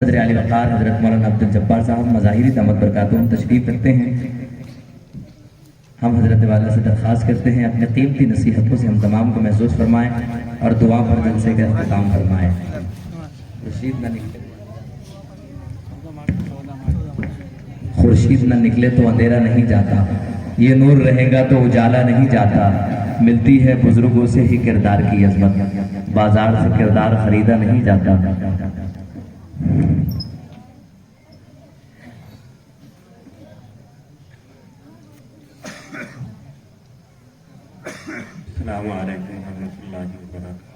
حضرت علی وقار حضرت مولانا عبدالجبار صاحب مظاہری دامت برکاتہم تشریف رکھتے ہیں۔ ہم حضرت والا سے درخواست کرتے ہیں اپنے قیمتی نصیحتوں سے ہم تمام کو محظوظ فرمائیں اور دعا پر جلسے کا اختتام فرمائیں۔ خورشید نہ نکلے تو اندھیرا نہیں جاتا، یہ نور رہے گا تو اجالا نہیں جاتا، ملتی ہے بزرگوں سے ہی کردار کی عظمت، بازار سے کردار خریدا نہیں جاتا۔ السلام علیکم ورحمۃ اللہ وبرکاتہ۔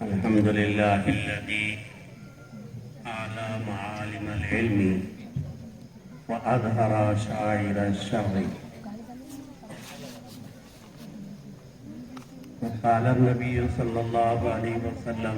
الحمدللہ الذی اعلی معالم العلم واظہر شعائر الشرع، وقال النبی صلی اللہ علیہ وسلم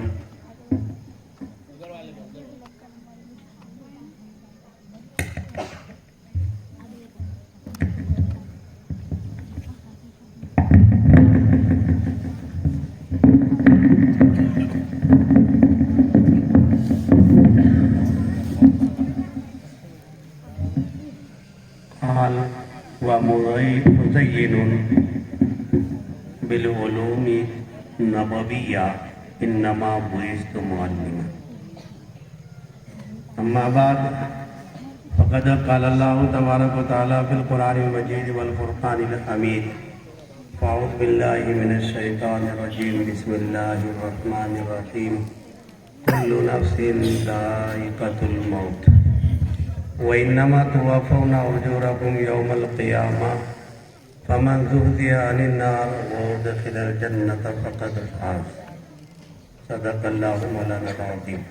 ومزین بالعلوم النبویہ انما بعثت معلما۔ اما بعد فقد قال اللہ تبارک و تعالی فی القرآن المجید والفرقان الحمید، فاعوذ باللہ من الشیطان الرجیم، بسم اللہ الرحمن الرحیم، کل نفس ذائقۃ الموت وَإِنَّمَا تُوَفَّوْنَ أُجُورَكُمْ يَوْمَ الْقِيَامَةِ فَمَنْ زُحْزِحَ عَنِ النَّارِ وَأُدْخِلَ الْجَنَّةَ فَقَدْ فَازَ۔ صدق اللہ مولانا العظیم۔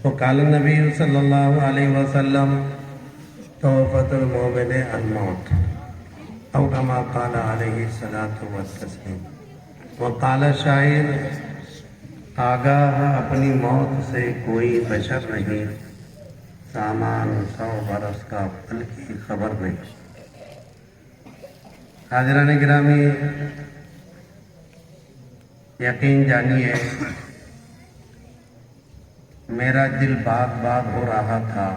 وقال النبی صلی اللہ علیہ وسلم تحفۃ المؤمن الموت، او کما قال علیہ الصلاۃ والتسلیم۔ وقال شاعر، آگاہ اپنی موت سے کوئی بشر نہیں، سامان 100 برس کا پل کی خبر نہیں۔ حاضران گرامی، یقین جانیے میرا دل بات بات ہو رہا تھا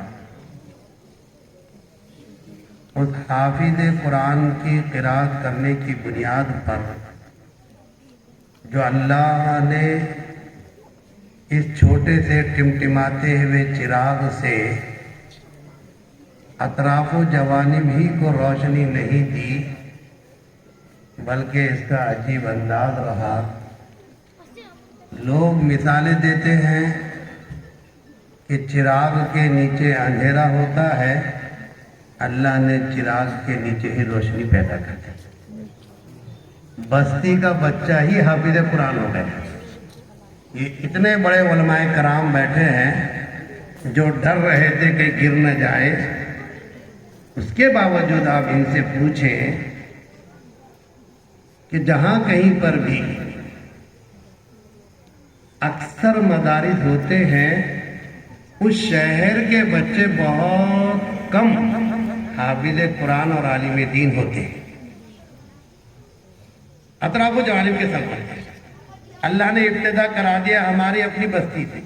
اس حافظ قرآن کی قرأت کرنے کی بنیاد پر جو اللہ نے اس چھوٹے سے ٹمٹماتے ہوئے چراغ سے اطراف و جوانب ہی کو روشنی نہیں دی، بلکہ اس کا عجیب انداز رہا۔ لوگ مثالیں دیتے ہیں کہ چراغ کے نیچے اندھیرا ہوتا ہے، اللہ نے چراغ کے نیچے ہی روشنی پیدا کر دی۔ بستی کا بچہ ہی حافظ قرآن ہو گیا۔ یہ اتنے بڑے علماء کرام بیٹھے ہیں جو ڈر رہے تھے کہ گر نہ جائے، اس کے باوجود آپ ان سے پوچھیں کہ جہاں کہیں پر بھی اکثر مدارس ہوتے ہیں اس شہر کے بچے بہت کم حافظ قرآن اور عالم دین ہوتے ہیں، اطراف و جوانب کے سلطنت۔ اللہ نے ابتدا کرا دیا ہماری اپنی بستی سے،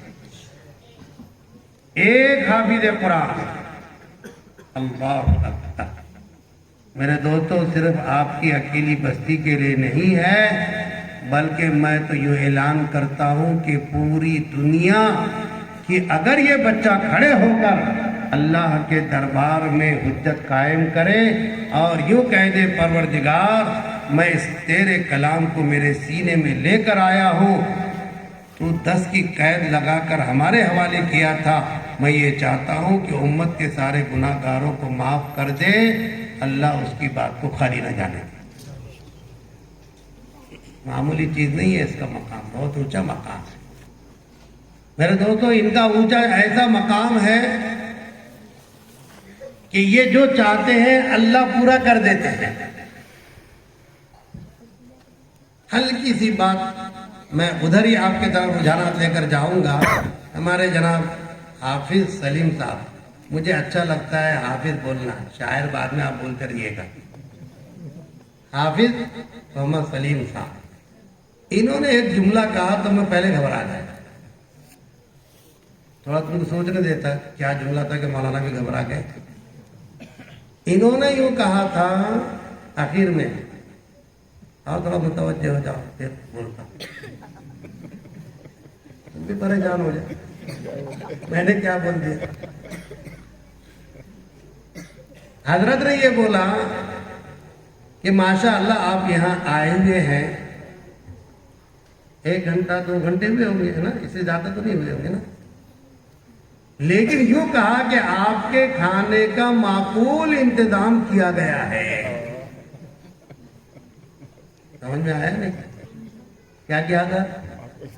ایک حافظ قرآن۔ اللہ اکبر۔ میرے دوستو، صرف آپ کی اکیلی بستی کے لیے نہیں ہے، بلکہ میں تو یہ اعلان کرتا ہوں کہ پوری دنیا کہ اگر یہ بچہ کھڑے ہو کر اللہ کے دربار میں حجت قائم کرے اور یوں کہہ دے، پروردگار میں اس تیرے کلام کو میرے سینے میں لے کر آیا ہوں، تو 10 کی قید لگا کر ہمارے حوالے کیا تھا، میں یہ چاہتا ہوں کہ امت کے سارے گناہ گاروں کو معاف کر دے، اللہ اس کی بات کو خالی نہ جانے دے۔ معمولی چیز نہیں ہے، اس کا مقام بہت اونچا مقام ہے۔ میرے دوستو، ان کا اونچا ایسا مقام ہے کہ یہ جو چاہتے ہیں اللہ پورا کر دیتے ہیں۔ ہلکی سی بات میں ادھر ہی آپ کی طرف رجحانات لے کر جاؤں گا۔ ہمارے جناب حافظ سلیم صاحب، مجھے اچھا لگتا ہے حافظ بولنا، شاعر بعد میں آپ بولتے رہیے گا۔ حافظ محمد سلیم صاحب انہوں نے ایک جملہ کہا تو میں پہلے گھبرا گیا. تھوڑا تم کو سوچنے دیتا کیا جملہ تھا کہ مولانا بھی گھبرا گئے. انہوں نے یوں کہا تھا آخر میں، آؤ تھوڑا متوجہ ہو جاؤ پھر بولتا، تم بھی پریشان ہو جائے میں نے کیا بول دیا. حضرت نے یہ بولا کہ ماشاء اللہ آپ یہاں آئے ہوئے ہیں 1 گھنٹہ 2 گھنٹے ہوئے ہوں گے نا، اس سے زیادہ تو نہیں ہوئے ہوں گے نا، لیکن یوں کہا کہ آپ کے کھانے کا معقول انتظام کیا گیا ہے. سمجھ میں آیا نہیں کیا کیا تھا؟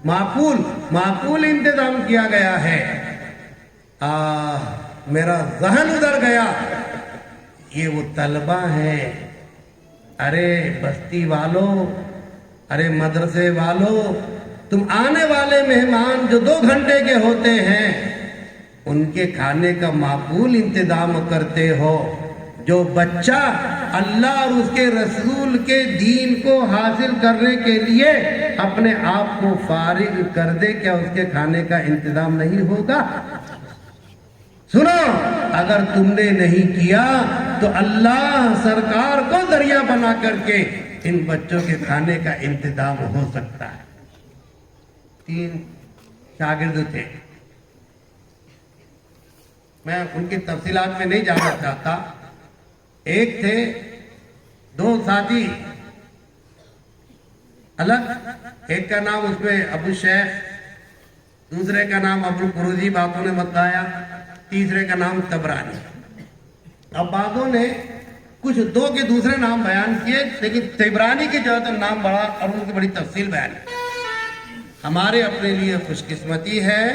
معقول انتظام کیا گیا ہے. میرا ذہن ادھر گیا، یہ وہ طلبہ ہیں، ارے بستی والوں، ارے مدرسے والوں، تم آنے والے مہمان جو 2 گھنٹے کے ہوتے ہیں ان کے کھانے کا معقول انتظام کرتے ہو. جو بچہ اللہ اور اس کے رسول کے دین کو حاصل کرنے کے لیے اپنے آپ کو فارغ کر دے، کیا اس کے کھانے کا انتظام نہیں ہوگا؟ سنو، اگر تم نے نہیں کیا تو اللہ سرکار کو ذریعہ بنا کر کے ان بچوں کے کھانے کا انتظام ہو سکتا ہے. 3 شاگرد تھے، میں ان کی تفصیلات میں نہیں جانا چاہتا. ایک تھے 2 ساتھی الگ، ایک کا نام اس میں ابو شیخ، دوسرے کا نام ابو القروزی باتوں نے بتایا، تیسرے کا نام طبرانی. اب بعضوں نے کچھ 2 کے دوسرے نام بیان کیے، لیکن طبرانی کے جو ہے تو نام بڑا اور ان کی بڑی تفصیل بیان کی. ہمارے اپنے لیے خوش قسمتی ہے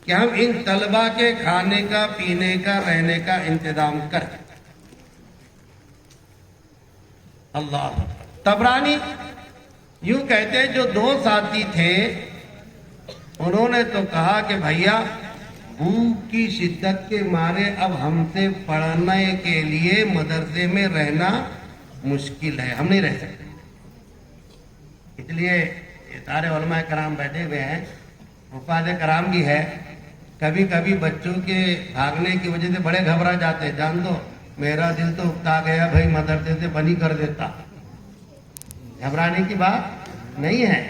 کہ ہم ان طلبہ کے کھانے کا، پینے کا، رہنے کا انتظام کریں. اللہ طبرانی یوں کہتے جو 2 ساتھی تھے، انہوں نے تو کہا کہ بھیا بھوک کی شدت کے مارے اب ہم سے پڑھنے کے لیے مدرسے میں رہنا مشکل ہے، ہم نہیں رہ سکتے. اس لیے یہ سارے علماء کرام بیٹھے ہوئے ہیں، حفاظ کرام بھی ہے. کبھی کبھی بچوں کے بھاگنے کی وجہ سے بڑے گھبرا جاتے ہیں. جان دو میرا دل تو اکتا گیا بھائی مدرسے سے بنی کر دیتا. گھبرانے کی بات نہیں ہے.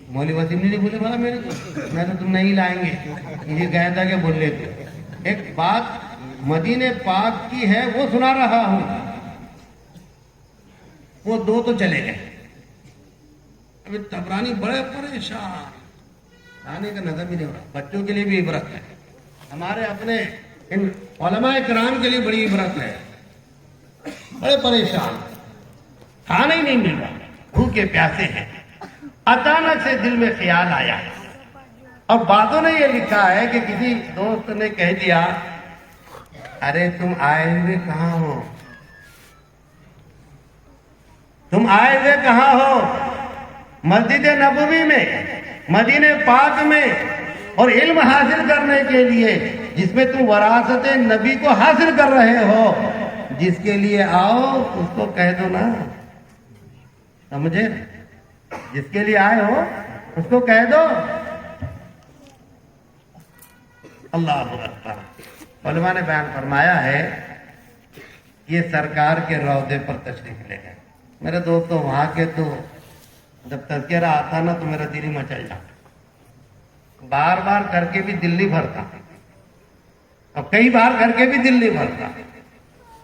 مولوی وسیم نے بولے بولا میں تو تم نہیں لائیں گے، یہ کہا تھا کہ بول لیتے. ایک بات مدینے پاک کی ہے وہ سنا رہا ہوں. وہ 2 تو چلے گئے. ابھی طبرانی بڑے پریشان، کھانے کا نظر بھی نہیں ہو رہا. بچوں کے لیے بھی عبرت ہے، ہمارے اپنے ان علماء کرام کے لیے بڑی عبرت ہے. بڑے پریشان، کھانا ہی نہیں مل رہا، بھوکے پیاسے ہیں. اچانک سے دل میں خیال آیا، اور بعضوں نے یہ لکھا ہے کہ کسی دوست نے کہہ دیا ارے تم آئے ہوئے کہاں ہو، تم آئے ہوئے کہاں ہو؟ مسجد نبوی میں، مدینے پاک میں، اور علم حاصل کرنے کے لیے جس میں تم وراثت نبی کو حاصل کر رہے ہو. جس کے لیے آؤ اس کو کہہ دو نا، سمجھے؟ جس کے لیے آئے ہو اس کو کہہ دو. اللہ اکبر. علماء نے بیان فرمایا ہے یہ سرکار کے روضے پر تشریف لے گئے. میرے دوستو وہاں کے تو جب تذکرہ آتا نا تو میرا دل ہی مچل جاتا. بار بار کر کے بھی دل نہیں بھرتا، اب کئی بار کر کے بھی دل نہیں بھرتا.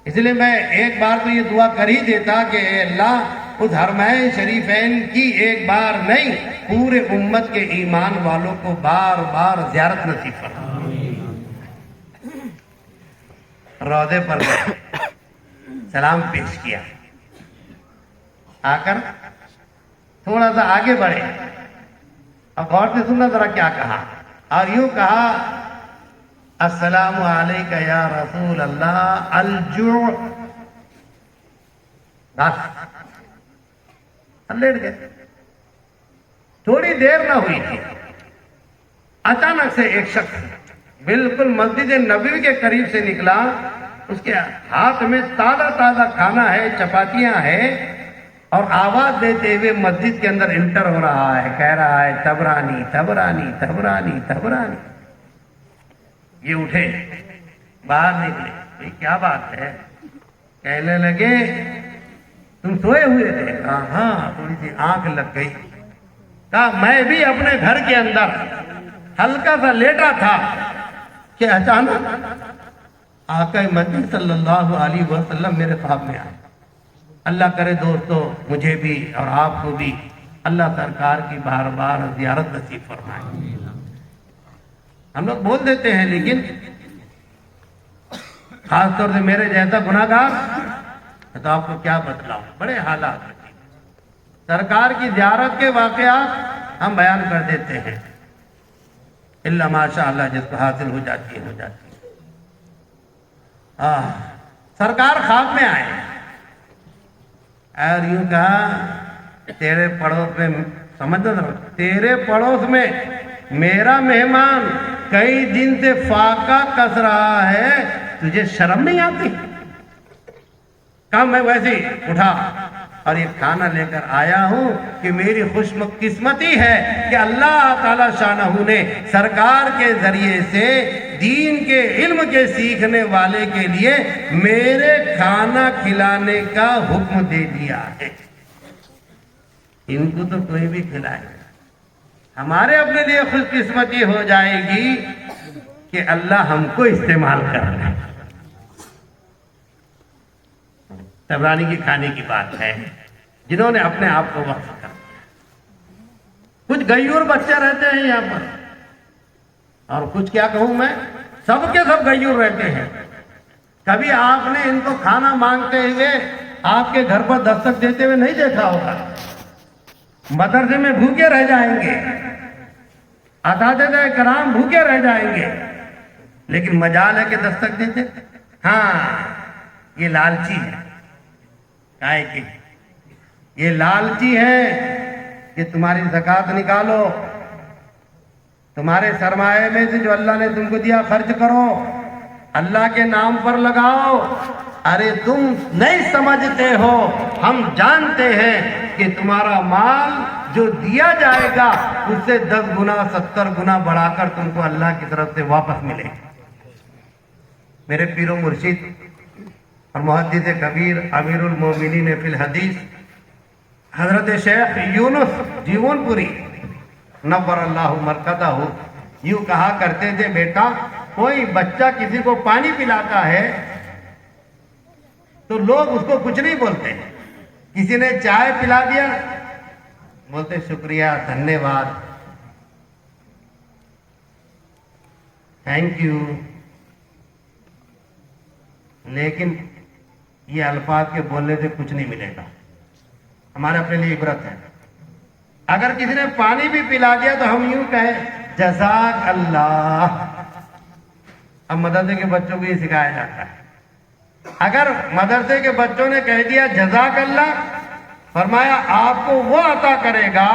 اس لیے میں ایک بار تو یہ دعا کر ہی دیتا کہ اے اللہ اس حرمین شریفین کی ایک بار نہیں پورے امت کے ایمان والوں کو بار بار زیارت نصیب فرما. روضے پر سلام پیش کیا، آ کر تھوڑا سا آگے بڑھے. اب غور سے سننا ذرا کیا کہا، اور یوں کہا السلام علیکہ یا رسول اللہ الجوع. بس لیٹ گئے. تھوڑی دیر نہ ہوئی تھی، اچانک سے ایک شخص بالکل مسجد نبوی کے قریب سے نکلا. اس کے ہاتھ میں تازہ تازہ کھانا ہے، چپاتیاں ہیں، اور آواز دیتے ہوئے مسجد کے اندر انٹر ہو رہا ہے، کہہ رہا ہے تبرانی تبرانی تبرانی تبرانی۔ یہ اٹھے، باہر نکلے، یہ کیا بات ہے؟ کہنے لگے تم سوئے ہوئے تھے؟ کہا ہاں، تھوڑی سی آنکھ لگ گئی۔ کہا میں بھی اپنے گھر کے اندر ہلکا سا لیٹا تھا کہ اچانک آقا مدنی صلی اللہ علیہ وسلم میرے سامنے آئے۔ اللہ کرے دوستو مجھے بھی اور آپ کو بھی اللہ سرکار کی بار بار زیارت نصیب فرمائے۔ ہم لوگ بول دیتے ہیں، لیکن خاص طور سے میرے جیسا گناہگار تو آپ کو کیا بتلاؤں، بڑے حالات ہیں۔ سرکار کی زیارت کے واقعات ہم بیان کر دیتے ہیں، اللہ ماشاء اللہ جس کو حاصل ہو جاتی ہے ہو جاتی ہے۔ سرکار خواب میں آئے اور یوں کہا تیرے پڑوس میں، سمجھو تیرے پڑوس میں میرا مہمان کئی دن سے فاقہ کس رہا ہے، تجھے شرم نہیں آتی؟ کہا میں ویسے ہی اٹھا اور یہ کھانا لے کر آیا ہوں کہ میری خوش قسمتی ہے کہ اللہ تعالی شانہ نے سرکار کے ذریعے سے دین کے علم کے سیکھنے والے کے لیے میرے کھانا کھلانے کا حکم دے دیا ہے۔ ان کو تو کوئی بھی کھلائے، ہمارے اپنے لیے خوش قسمتی ہو جائے گی کہ اللہ ہم کو استعمال کر لے۔ تبرانی کی کھانے کی بات ہے، جنہوں نے اپنے آپ کو وقف کر دیا۔ کچھ غیور بچے رہتے ہیں یہاں پر، اور کچھ کیا کہوں میں، سب کے سب غیور رہتے ہیں۔ کبھی آپ نے ان کو کھانا مانگتے ہوئے آپ کے گھر پر دستک دیتے ہوئے نہیں دیکھا ہوگا۔ مدرسے میں بھوکے رہ جائیں گے، اساتذہ کرام بھوکے رہ جائیں گے، لیکن مجال ہے کہ دستک دیتے۔ ہاں، یہ لالچی ہے، کائے کی یہ لالچی ہے کہ تمہاری زکوٰۃ نکالو، تمہارے سرمایے میں سے جو اللہ نے تم کو دیا خرچ کرو، اللہ کے نام پر لگاؤ۔ ارے تم نہیں سمجھتے ہو، ہم جانتے ہیں کہ تمہارا مال جو دیا جائے گا اس سے 10 گنا 70 گنا بڑھا کر تم کو اللہ کی طرف سے واپس ملے۔ میرے پیر و مرشد اور محدث کبیر امیر المومنین فی الحدیث حضرت شیخ یونس جیون پوری نور اللہ مرکزہ یوں کہا کرتے تھے، بیٹا کوئی بچہ کسی کو پانی پلاتا ہے تو لوگ اس کو کچھ نہیں بولتے، کسی نے چائے پلا دیا بولتے شکریہ، دھنیہ واد، تھینک یو، لیکن یہ الفاظ کے بولنے سے کچھ نہیں ملے گا۔ ہمارے اپنے لیے عبرت ہے۔ اگر کسی نے پانی بھی پلا دیا تو ہم یوں کہیں جزاک اللہ۔ اب مدرسے کے بچوں کو یہ سکھایا جاتا ہے، اگر مدرسے کے بچوں نے کہہ دیا جزاک اللہ، فرمایا آپ کو وہ عطا کرے گا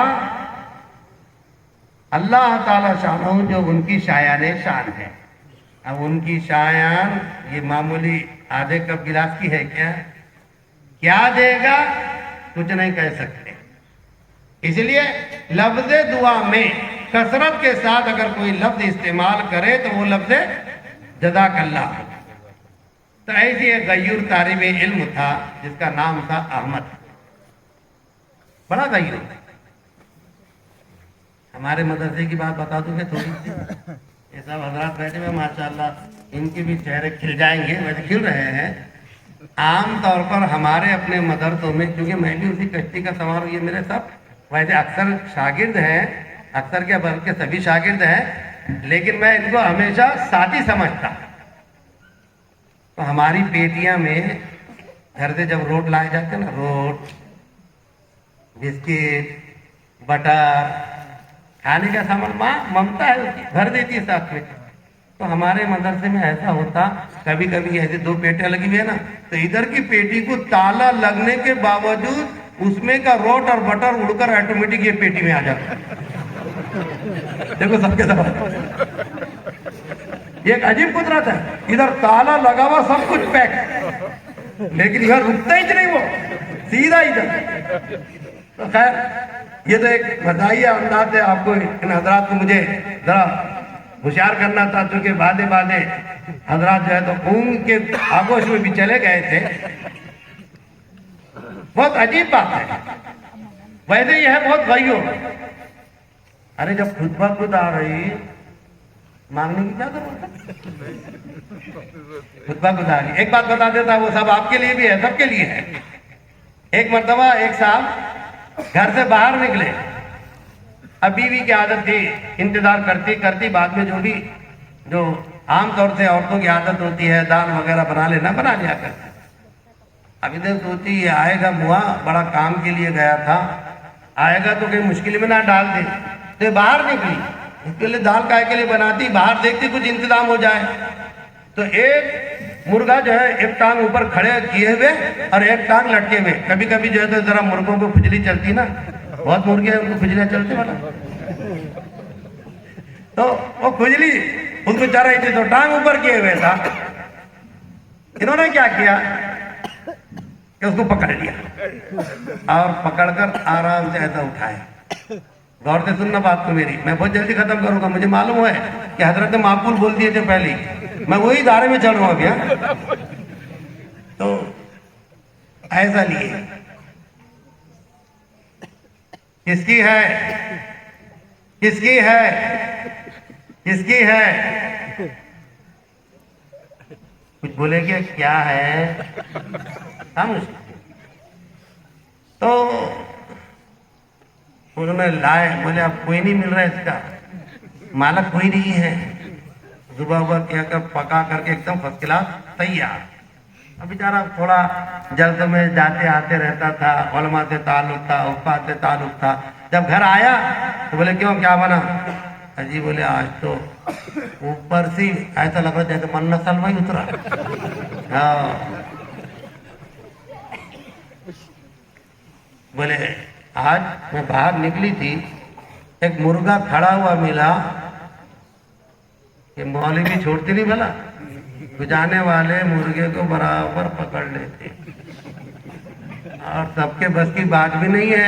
اللہ تعالی شانہ جو ان کی شایان شان ہے۔ اب ان کی شایان یہ معمولی آدھے کپ گلاس کی ہے کیا دے گا کچھ نہیں کہہ سکتے۔ اس لیے لفظ دعا میں کثرت کے ساتھ اگر کوئی لفظ استعمال کرے تو وہ لفظ جزاک اللہ۔ تو ایسی ایک غیور طالب علم تھا جس کا نام تھا احمد، بڑا غیور۔ ہمارے مدرسے کی بات بتا دوں گے تھوڑی سی، یہ سب حضرات بیٹھے ہوئے ماشاءاللہ، ان کے بھی چہرے کھل جائیں گے، ویسے کھل رہے ہیں۔ عام طور پر ہمارے اپنے مدرسوں میں، کیونکہ میں بھی اسی کشتی کا سوار ہوں، یہ میرے سب ویسے اکثر شاگرد ہیں، اکثر کیا بلکہ سبھی شاگرد ہیں، لیکن میں ان کو ہمیشہ ساتھی سمجھتا۔ تو ہماری پیٹیاں میں گھر سے جب روٹ لائے جاتے ہیں نا، روٹ، بسکٹ، بٹر، کھانے کا سامان، ماں ممتا ہے اس کی بھر دیتی ہے ساتھ میں۔ تو ہمارے مدرسے میں ایسا ہوتا، کبھی کبھی ایسے 2 پیٹیاں لگی ہوئی ہے نا، تو ادھر کی پیٹی کو تالا لگنے کے باوجود اس میں کا روٹ اور بٹر اڑ کر آٹومیٹک یہ پیٹی میں آ جاتا ہے۔ دیکھو سب کے سب یہ ایک عجیب قدرت ہے، ادھر تالا لگا ہوا سب کچھ پیک، لیکن ادھر رکتا ہی نہیں، وہ سیدھا ادھر. تو خیر یہ تو ایک مزاحیہ انداز ہے. آپ کو ان حضرات کو مجھے ذرا ہوشیار کرنا تھا چونکہ بعدے حضرات جو ہے تو اونگ کے آگوش میں بھی چلے گئے تھے. بہت عجیب بات ہے. ویسے یہ ہے بہت غیور. ارے جب خود آ رہی مانگنے کی کیا ضرورت ہے؟ خود آ رہی. ایک بات بتا دیتا وہ سب آپ کے لیے بھی ہے, سب کے لیے ہے. ایک مرتبہ ایک صاحب گھر سے باہر نکلے. اب بیوی کی عادت تھی انتظار کرتی بعد میں جو عام طور سے عورتوں کی عادت ہوتی ہے دال وغیرہ بنا لیا کرتی. اب ادھر سوچی یہ آئے گا موا بڑا کام کے لیے گیا تھا, آئے گا تو کہیں مشکل میں نہ ڈال دے. تو باہر نکلی, اس کے لیے دال کائے کے لیے بناتی, باہر دیکھتی کچھ انتظام ہو جائے. تو ایک مرغا جو ہے ایک ٹانگ اوپر کھڑے کیے ہوئے اور ایک ٹانگ لٹکے ہوئے. کبھی کبھی جو ہے تو ذرا مرغوں کو کھجلی چلتی نا, بہت مرغے ہیں ان کو کھجلیاں چلتی والا, تو وہ کھجلی اس کو چل رہی تھی تو ٹانگ اوپر کیے ہوئے تھا. انہوں نے کیا کیا کہ اس کو پکڑ لیا اور پکڑ کر آرام سے ایسا اٹھائے. غور سے سننا بات کو میری, میں بہت جلدی ختم کروں گا. مجھے معلوم ہے کہ حضرت معقول بول دیے تھے پہلے, میں وہی دائرے میں چل رہا ہوں ابھی. تو ایسا لیے کس کی ہے کچھ بولے کہ کیا ہے تو انہوں نے لائے. بولے اب کوئی نہیں مل رہا اس کا مالک, کوئی نہیں ہے. صبح کیا کر پکا کر کے ایک دم فرسٹ کلاس تیار. اب بیچارہ تھوڑا جلد میں جاتے آتے رہتا تھا, علماء سے تعلق تھا, استاد سے تعلق تھا. جب گھر آیا تو بولے کیوں کیا بنا؟ جی بولے آج تو اوپر سے ایسا لگ رہا جیسے من نسل میں اترا. بولے آج میں باہر نکلی تھی, ایک مرغا کھڑا ہوا ملا. کہ مولوی چھوڑتی نہیں بھلا, جانے والے مرغے کو برابر پکڑ لیتے اور سب کے بس کی بات بھی نہیں ہے.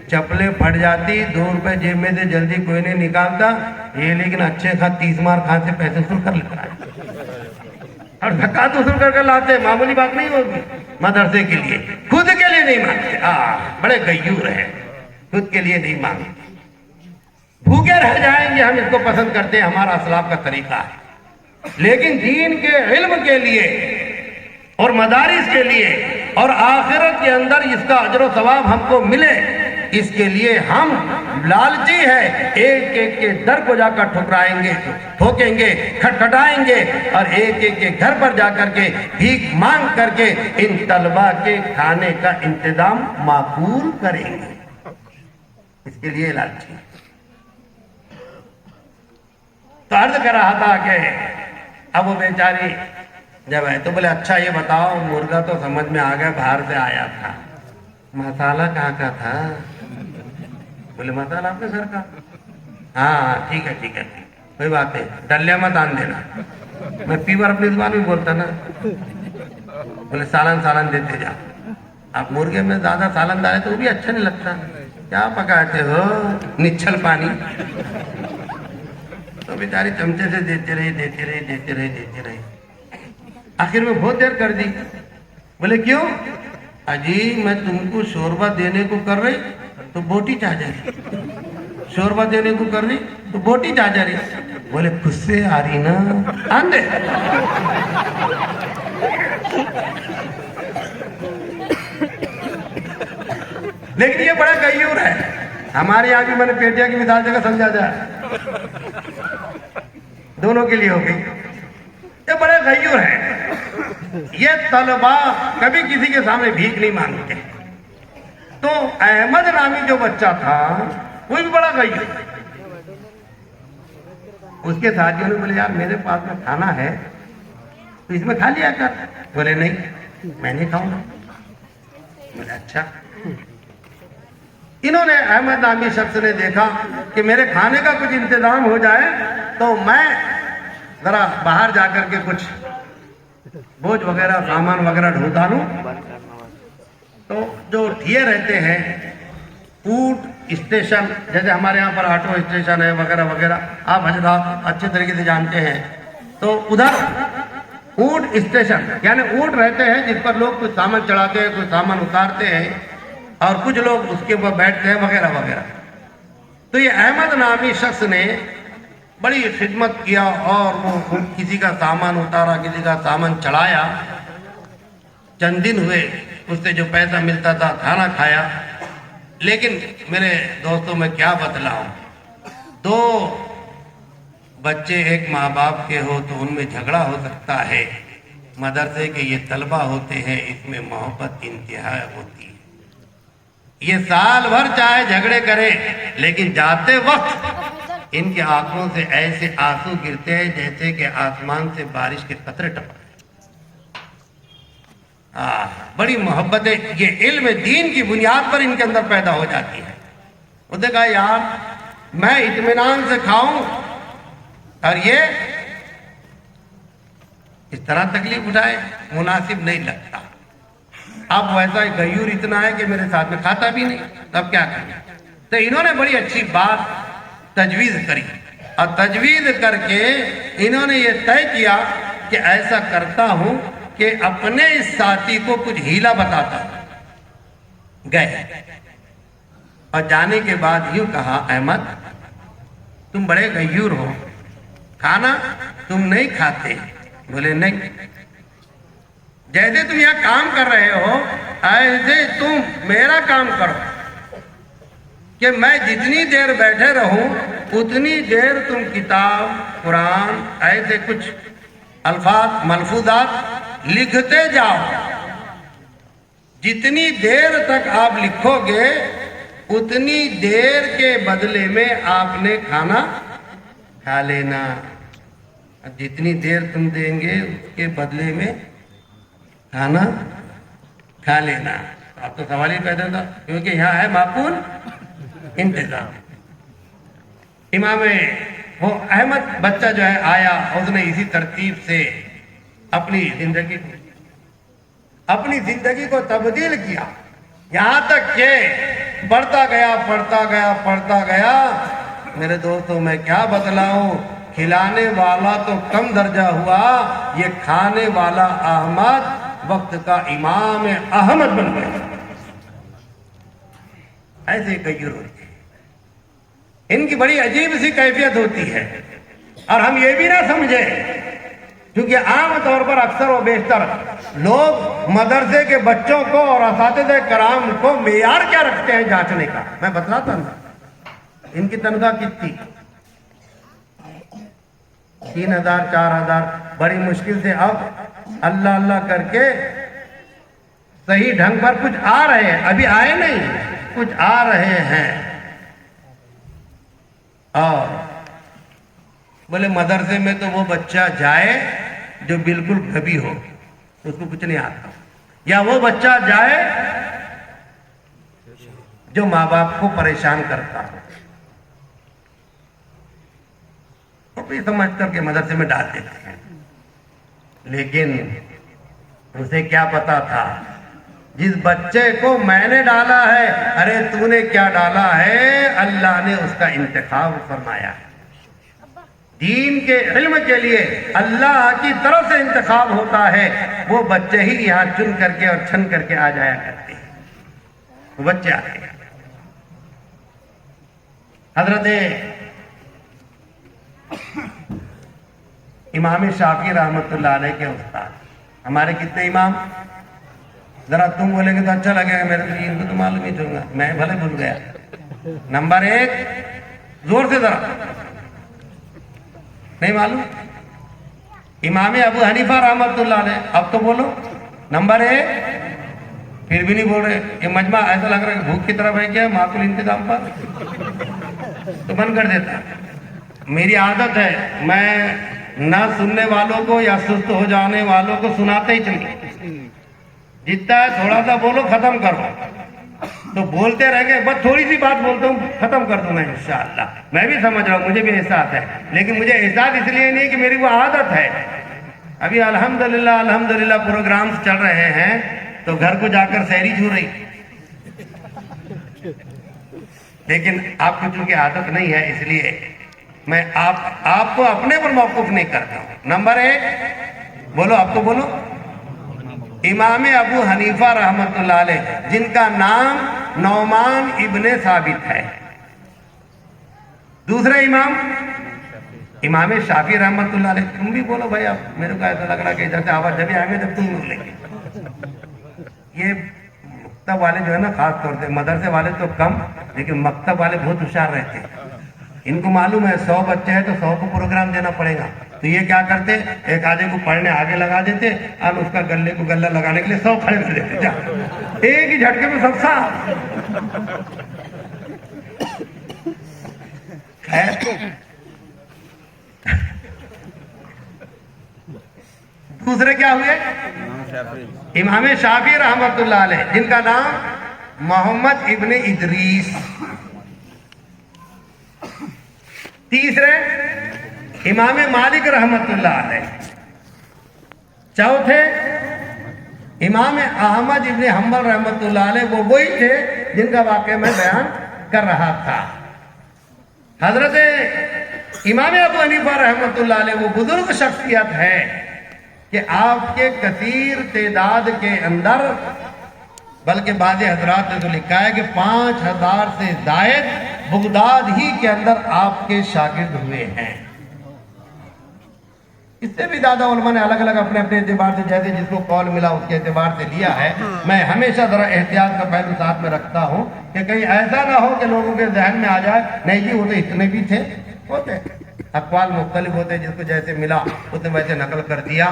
چپلیں پھٹ جاتی, 2 روپے جیب میں سے جلدی کوئی نہیں نکالتا, یہ لیکن اچھے تیس مار خان سے پیسے وصول کر لیتا ہے اور زکات وصول کر لاتے. معمولی بات نہیں ہوگی. مدرسے کے لیے, خود کے لیے نہیں مانگتے. بڑے غیور ہیں, خود کے لیے نہیں مانگتے. بھوکے رہ جائیں گے, ہم اس کو پسند کرتے ہیں, ہمارا اسلاف کا طریقہ ہے. لیکن دین کے علم کے لیے اور مدارس کے لیے اور آخرت کے اندر اس کا اجر و ثواب ہم کو ملے, اس کے لیے ہم لالچی ہے. ایک ایک کے در کو جا کر ٹھکرائیں گے, ٹھوکیں گے, کھٹکھٹائیں گے اور ایک ایک کے گھر پر جا کر کے بھیک مانگ کر کے ان طلباء کے کھانے کا انتظام معقول کریں گے. اس کے لیے لالچی. تو عرض کر رہا تھا کہ اب وہ بیچاری جب ہے تو بولے اچھا یہ بتاؤ, مرغا تو سمجھ میں آ گیا باہر سے آیا تھا, مسالہ کہاں کا تھا؟ بولے مسالہ آپ نے گھر کا. ہاں ٹھیک ہے کوئی بات نہیں, ڈلیا مت آن دینا. میں پیور اپنی زبان میں بولتا نا. بولے سالن دیتے جا. آپ مرغے میں زیادہ سالن ڈالے تو وہ بھی اچھا نہیں لگتا. کیا پکاتے ہو؟ نچھل پانی. تو بیچاری چمچے سے دیتے رہے. آخر میں بہت دیر کر دی. بولے کیوں؟ اجی میں تم کو شوربہ دینے کو کر رہی تو بوٹی چاہ جا رہی, شوربہ دینے کو کر رہی تو بوٹی چاہ جا رہی. بولے خود سے آ رہی نا, آن دے. لیکن یہ بڑا غیور ہے. ہمارے یہاں بھی میں نے پیٹیا کی مثال جگہ سمجھا جائے, دونوں کے لیے ہو گئی. یہ بڑے غیور ہیں. یہ طلباء کبھی کسی کے سامنے بھیک نہیں مانگتے. تو احمد نامی جو بچہ تھا وہ بھی بڑا غیور. اس کے ساتھیوں نے بولے یار میرے پاس میں کھانا ہے تو اس میں کھا لیا کر. بولے نہیں میں نہیں کھاؤں گا. بولے اچھا. انہوں نے احمد نامی شخص نے دیکھا کہ میرے کھانے کا کچھ انتظام ہو جائے تو میں ذرا باہر جا کر کے کچھ بوجھ وغیرہ سامان وغیرہ ڈھونڈا لوں. تو جو ٹھیے رہتے ہیں فوڈ اسٹیشن، جیسے ہمارے یہاں پر آٹو اسٹیشن ہے وغیرہ وغیرہ، آپ حضرات اچھے طریقے سے جانتے ہیں، تو ادھر اونٹ اسٹیشن یعنی اونٹ رہتے ہیں جس پر لوگ کچھ سامان چڑھاتے ہیں، کچھ سامان اتارتے ہیں اور کچھ لوگ اس کے اوپر بیٹھتے ہیں وغیرہ وغیرہ۔ تو یہ احمد نامی شخص نے بڑی خدمت کیا اور وہ کسی کا سامان اتارا، کسی کا سامان چڑھایا، چند دن ہوئے، اس سے جو پیسہ ملتا تھا کھانا کھایا۔ لیکن میرے دوستوں میں کیا بتلاؤں، دو بچے ایک ماں باپ کے ہو تو ان میں جھگڑا ہو سکتا ہے، مدرسے کے یہ طلبہ ہوتے ہیں، اس میں محبت انتہا ہوتی ہے۔ یہ سال بھر چاہے جھگڑے کرے لیکن جاتے وقت ان کے آنکھوں سے ایسے آنسو گرتے ہیں جیسے کہ آسمان سے بارش کے قطرے ٹپک۔ بڑی محبت ہے، یہ علم دین کی بنیاد پر ان کے اندر پیدا ہو جاتی ہے۔ اس نے کہا یار میں اطمینان سے کھاؤں اور یہ اس طرح تکلیف اٹھائے، مناسب نہیں لگتا۔ اب ویسا غیور اتنا ہے کہ میرے ساتھ میں کھاتا بھی نہیں، اب کیا کریں؟ تو انہوں نے بڑی اچھی بات تجویز کری، اور تجویز کر کے انہوں نے یہ طے کیا کہ ایسا کرتا ہوں کہ اپنے اس ساتھی کو کچھ ہیلا بتاتا ہوں۔ گئے اور جانے کے بعد یوں کہا احمد تم بڑے غیور ہو، کھانا تم نہیں کھاتے؟ بولے نہیں۔ جیسے تم یہاں کام کر رہے ہو ایسے تم میرا کام کرو، کہ میں جتنی دیر بیٹھے رہوں اتنی دیر تم کتاب قرآن ایسے کچھ الفاظ ملفوظات لکھتے جاؤ، جتنی دیر تک آپ لکھو گے اتنی دیر کے بدلے میں آپ نے کھانا کھا لینا، جتنی دیر تم دیں گے اس کے بدلے میں کھانا کھا لینا۔ آپ تو سوال ہی پیدا تھا، کیونکہ یہاں ہے معقول انتظام۔ امام وہ احمد بچہ جو ہے آیا، اس نے اسی ترتیب سے اپنی زندگی کو تبدیل کیا، یہاں تک کہ پڑھتا گیا۔ میرے دوستوں میں کیا بتلاؤں، کھلانے والا تو کم درجہ ہوا، یہ کھانے والا احمد وقت کا امام احمد بن گیا۔ ایسے غیور ہوتے ہیں، ان کی بڑی عجیب سی کیفیت ہوتی ہے، اور ہم یہ بھی نہ سمجھے، کیونکہ عام طور پر اکثر و بیشتر لوگ مدرسے کے بچوں کو اور اساتذہ کرام کو معیار کیا رکھتے ہیں جانچنے کا۔ میں بتلاتا ہوں ان کی تنخواہ کتنی، 3000 4000، بڑی مشکل سے اب اللہ اللہ کر کے صحیح ڈھنگ پر کچھ آ رہے ہیں، ابھی آئے نہیں، کچھ آ رہے ہیں۔ اور بولے مدرسے میں تو وہ بچہ جائے جو بالکل گھبی ہو، اس کو کچھ نہیں آتا، یا وہ بچہ جائے جو ماں باپ کو پریشان کرتا ہو، وہ بھی سمجھ کر کے مدرسے میں ڈال دیتے ہیں۔ لیکن اسے کیا پتا تھا جس بچے کو میں نے ڈالا ہے، ارے تو نے کیا ڈالا ہے، اللہ نے اس کا انتخاب فرمایا ہے۔ دین کے علم کے لیے اللہ کی طرف سے انتخاب ہوتا ہے، وہ بچے ہی یہاں چن کر کے اور چھن کر کے آ جایا کرتے ہیں، وہ بچے آتے ہیں۔ حضرت امام شافعی رحمۃ اللہ علیہ کے استاد، ہمارے کتنے امام، ذرا تم بولیں گے تو اچھا لگے گا، میرے لیے ان کو تو معلوم ہی دوں گا، میں بھلے بھول گیا۔ نمبر 1 زور سے ذرا نہیں معلوم، امام ابو حنیفہ رحمۃ اللہ علیہ، اب تو بولو نمبر 1، پھر بھی نہیں بول رہے۔ یہ مجمع ایسا لگ رہا ہے کہ بھوک کی طرف ہے کیا، معقول انتظام پر تو بند کر دیتا۔ میری عادت ہے میں نہ سننے والوں کو یا سست ہو جانے والوں کو سناتے ہی چلیے، جتنا ہے تھوڑا سا بولو ختم کرو، تو بولتے رہ گئے، بس تھوڑی سی بات بولتا ہوں ختم کر دوں گا انشاءاللہ۔ میں بھی سمجھ رہا ہوں، مجھے بھی احساس ہے، لیکن مجھے احساس اس لیے نہیں کہ میری وہ عادت ہے۔ ابھی الحمدللہ پروگرامز چل رہے ہیں تو گھر کو جا کر سحری چھو رہی، لیکن آپ کو چونکہ عادت نہیں ہے اس لیے میں آپ کو اپنے پر موقف نہیں کرتا ہوں۔ نمبر 1 بولو، آپ تو بولو، امام ابو حنیفہ رحمۃ اللہ علیہ جن کا نام نعمان ابن ثابت ہے۔ دوسرے امام شافعی رحمۃ اللہ علیہ۔ تم بھی بولو بھائی، اب میرے کو ایسا لگ رہا کہ ادھر سے آواز جبھی آئیں گے جب تم بولیں گے۔ یہ مکتب والے جو ہے نا، خاص طور سے مدرسے والے تو کم، لیکن مکتب والے بہت ہوشیار رہتے ہیں۔ ان کو معلوم ہے 100 بچے ہیں تو 100 کو پروگرام دینا پڑے گا، تو یہ کیا کرتے، ایک آدھے کو پڑھنے آگے لگا دیتے اور اس کا گلے کو گلہ لگانے کے لیے 100 کھڑے کر دیتے، جا ایک ہی جھٹکے میں سب صاف۔ دوسرے کیا ہوئے؟ امام شافعی رحمۃ اللہ علیہ جن کا نام محمد ابن ادریس۔ تیسرے امام مالک رحمۃ اللہ علیہ۔ چوتھے امام احمد ابن حنبل رحمۃ اللہ علیہ، وہ وہی تھے جن کا واقعہ میں بیان کر رہا تھا۔ حضرت امام ابو حنیفہ رحمۃ اللہ علیہ وہ بزرگ شخصیت ہے کہ آپ کے کثیر تعداد کے اندر، بلکہ بعض حضرات نے تو لکھا ہے کہ 5000 سے زائد بغداد ہی کے اندر آپ کے شاگرد ہوئے ہیں۔ اس سے بھی زیادہ علماء نے الگ الگ اپنے اپنے اعتبار سے، جیسے جس کو قول ملا اس کے اعتبار سے لیا ہے۔ میں ہمیشہ ذرا احتیاط کا پہلو ساتھ میں رکھتا ہوں کہ کہیں ایسا نہ ہو کہ لوگوں کے ذہن میں آ جائے نہیں جی وہ تو اتنے بھی تھے، ہوتے اقوال مختلف ہوتے، جس کو جیسے ملا اس نے ویسے نقل کر دیا۔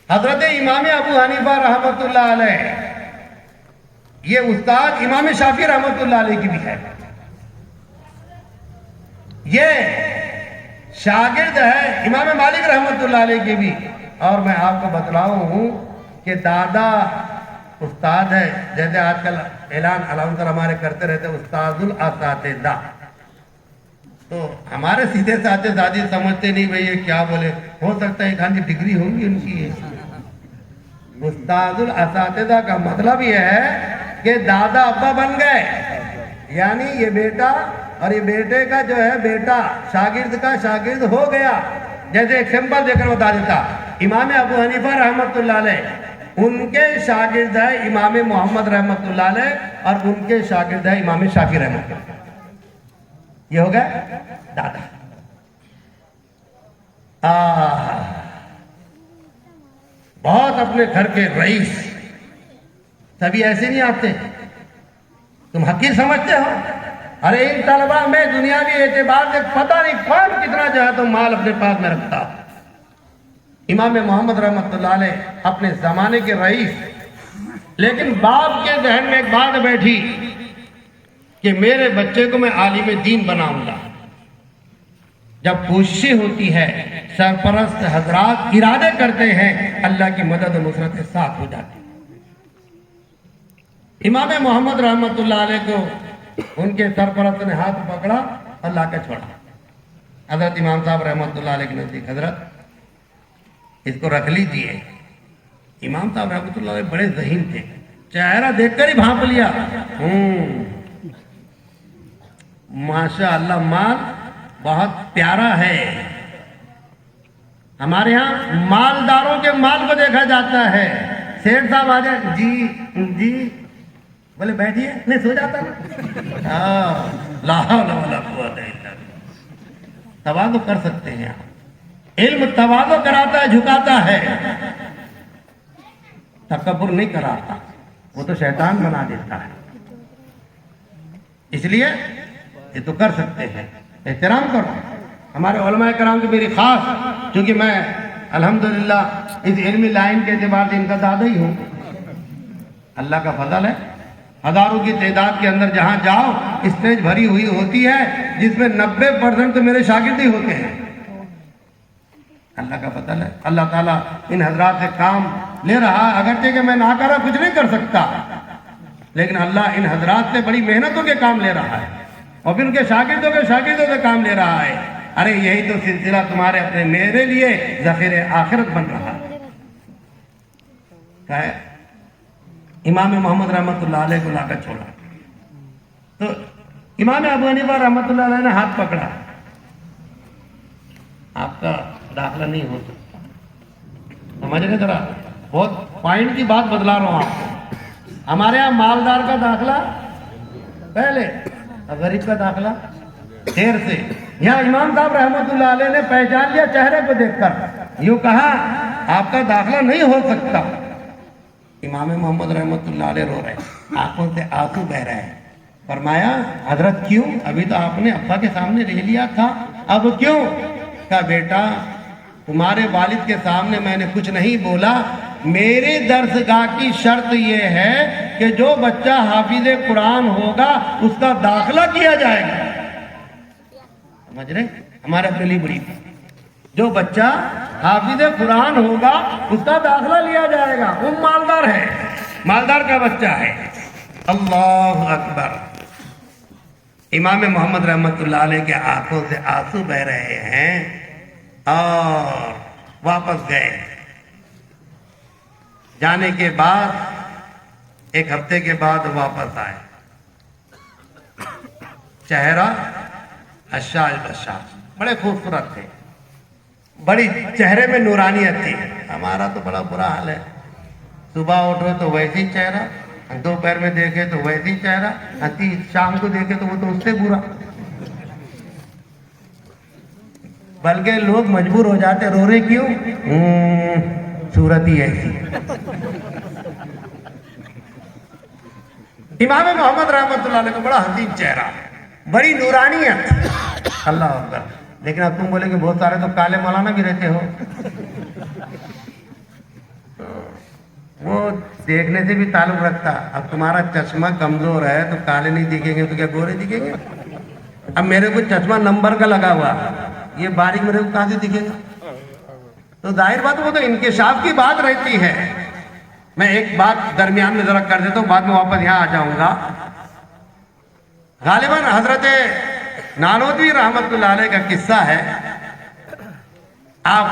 حضرت امام ابو حنیفہ رحمۃ اللہ علیہ یہ استاد امام شافعی رحمۃ اللہ علیہ کی بھی ہے، یہ شاگرد ہے امام مالک رحمۃ اللہ علیہ کے بھی۔ اور میں آپ کو بتلاؤں کہ دادا استاد ہے، جیسے آج کل اعلان علامت ہمارے کرتے رہتے استاد الاساتذہ، تو ہمارے سیدھے ساتھ دادی سمجھتے نہیں بھئی یہ کیا بولے، ہو سکتا ہے ایک آدھی ڈگری ہوگی ان کی۔ استاد الاساتذہ کا مطلب یہ ہے کہ دادا ابا بن گئے، یعنی یہ بیٹا اور یہ بیٹے کا جو ہے بیٹا شاگرد کا شاگرد ہو گیا۔ جیسے ایک سمپل دے کر بتا دیتا، امام ابو حنیفہ رحمۃ اللہ علیہ ان کے شاگرد ہے امام محمد رحمۃ اللہ علیہ، اور ان کے شاگرد ہے امام شافعی رحمۃ اللہ علیہ۔ یہ ہو گیا دادا۔ بہت اپنے گھر کے رئیس، سبھی ایسے نہیں آتے، تم حقیر سمجھتے ہو؟ ارے ان طلبہ میں دنیاوی اعتبار سے پتہ نہیں کون کتنا جو ہے تو مال اپنے پاس میں رکھتا۔ امام محمد رحمۃ اللہ علیہ اپنے زمانے کے رئیس، لیکن باپ کے ذہن میں ایک بات بیٹھی کہ میرے بچے کو میں عالم دین بناؤں گا۔ جب کوششیں ہوتی ہے، سرپرست حضرات ارادے کرتے ہیں، اللہ کی مدد و نصرت کے ساتھ ہو جاتی۔ امام محمد رحمۃ اللہ علیہ کو ان کے سرپرست نے ہاتھ پکڑا اور لا کے چھوڑا۔ حضرت امام صاحب رحمۃ اللہ علیہ کے نزدیک، حضرت اس کو رکھ لیجیے۔ امام صاحب رحمۃ اللہ علیہ بڑے ذہین تھے، چہرہ دیکھ کر ہی بھانپ لیا، ماشاء اللہ مال بہت پیارا ہے۔ ہمارے ہاں مالداروں کے مال کو دیکھا جاتا ہے۔ سیٹھ صاحب آ جائے، جی جی، بولے بیٹھیے، نہیں سو جاتا نا۔ لا حول ولا قوت الا باللہ۔ تواضع کر سکتے ہیں آپ، علم تواضع کراتا ہے، جھکاتا ہے، تکبر نہیں کراتا، وہ تو شیطان بنا دیتا ہے۔ اس لیے یہ تو کر سکتے ہیں، احترام کرو۔ ہمارے علماء کرام کی میری خاص، کیونکہ میں الحمدللہ اس علمی لائن کے اعتبار سے ان کا دادا ہی ہوں، اللہ کا فضل ہے۔ ہزاروں کی تعداد کے اندر جہاں جاؤ اسٹیج بھری ہوئی ہوتی ہے، جس میں 90% تو میرے شاگرد ہی ہوتے ہیں، اللہ کا فضل ہے۔ اللہ تعالیٰ ان حضرات سے کام لے رہا، اگرچہ کہ میں نہ کرا کچھ نہیں کر سکتا، لیکن اللہ ان حضرات سے بڑی محنتوں کے کام لے رہا ہے، اور پھر ان کے شاگردوں سے کام لے رہا ہے۔ ارے یہی تو سلسلہ تمہارے اپنے میرے لیے ذخیرہ آخرت بن رہا ہے۔ امام محمد رحمۃ اللہ علیہ کو لا کر چھوڑا تو امام ابو حنیفہ رحمۃ اللہ علیہ نے ہاتھ پکڑا، آپ کا داخلہ نہیں ہو سکتا. سمجھ رہے ذرا، بہت پوائنٹ کی بات بتلا رہا ہوں آپ کو. ہمارے یہاں مالدار کا داخلہ پہلے اور غریب کا داخلہ دیر سے. یہاں امام صاحب رحمۃ اللہ علیہ نے پہچان لیا چہرے کو دیکھ کر، یوں کہا آپ کا داخلہ نہیں ہو سکتا. امام محمد رحمۃ اللہ علیہ رو رہے، آنکھوں سے آنسو بہ رہے ہیں. فرمایا حضرت کیوں؟ ابھی تو آپ نے ابا کے سامنے لے لیا تھا، اب کیوں؟ کہا بیٹا تمہارے والد کے سامنے میں نے کچھ نہیں بولا، میرے درسگاہ کی شرط یہ ہے کہ جو بچہ حافظ قرآن ہوگا اس کا داخلہ کیا جائے گا. سمجھ رہے؟ ہمارے اپنے لیے بڑی، جو بچہ حافظ قرآن ہوگا اس کا داخلہ لیا جائے گا. وہ مالدار ہے، مالدار کا بچہ ہے. اللہ اکبر. امام محمد رحمۃ اللہ علیہ کے آنکھوں سے آنسو بہ رہے ہیں اور واپس گئے. جانے کے بعد ایک ہفتے کے بعد واپس آئے. چہرہ اشاج بشاج، بڑے خوبصورت تھے، بڑی چہرے میں نورانیت تھی. ہمارا تو بڑا برا حال ہے، صبح اٹھو تو ویسی چہرہ، دوپہر میں دیکھے تو ویسی چہرہ، شام کو دیکھے تو وہ تو اس سے برا. بلکہ لوگ مجبور ہو جاتے، رو رہے کیوں؟ صورت ہی ایسی. امام محمد رحمۃ اللہ علیہ کو بڑا حسین چہرہ، بڑی نورانیت. اللہ اکبر. لیکن اب تم بولے کہ بہت سارے تو کالے مولانا بھی رہتے ہو، وہ دیکھنے سے بھی تعلق رکھتا. اب تمہارا چشمہ کمزور ہے تو کالے نہیں دکھیں گے تو کیا گورے دکھیں گے؟ اب میرے کو چشمہ نمبر کا لگا ہوا، یہ باریک میرے کو کہاں سے دکھے گا؟ تو ظاہر بات وہ تو انکشاف کی بات رہتی ہے. میں ایک بات درمیان میں ذرا کر دیتا ہوں، بعد میں واپس یہاں آ جاؤں گا. غالباً حضرت نانوتوی رحمت اللہ علیہ کا قصہ ہے. آپ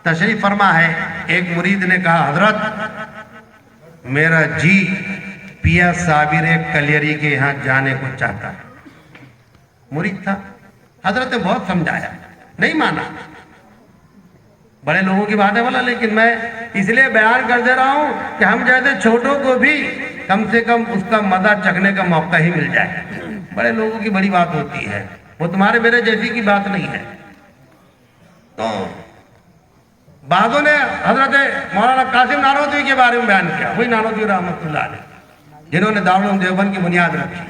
تشریف فرما ہے. ایک مرید نے کہا حضرت میرا جی پیا صابر کلیری کے یہاں جانے کو چاہتا ہے. مرید تھا، حضرت نے بہت سمجھایا، نہیں مانا. بڑے لوگوں کی بات ہے والا، لیکن میں اس لیے بیان کر دے رہا ہوں کہ ہم جیسے چھوٹوں کو بھی کم سے کم اس کا مزہ چکھنے کا موقع ہی مل جائے. بڑے لوگوں کی بڑی بات ہوتی ہے، وہ تمہارے میرے جیسی کی بات نہیں ہے. تو بعضوں نے حضرت مولانا قاسم نانوتوی کے بارے میں بیان کیا، وہی نانوتوی رحمۃ اللہ علیہ جنہوں نے دارالعلوم دیوبند کی بنیاد رکھی.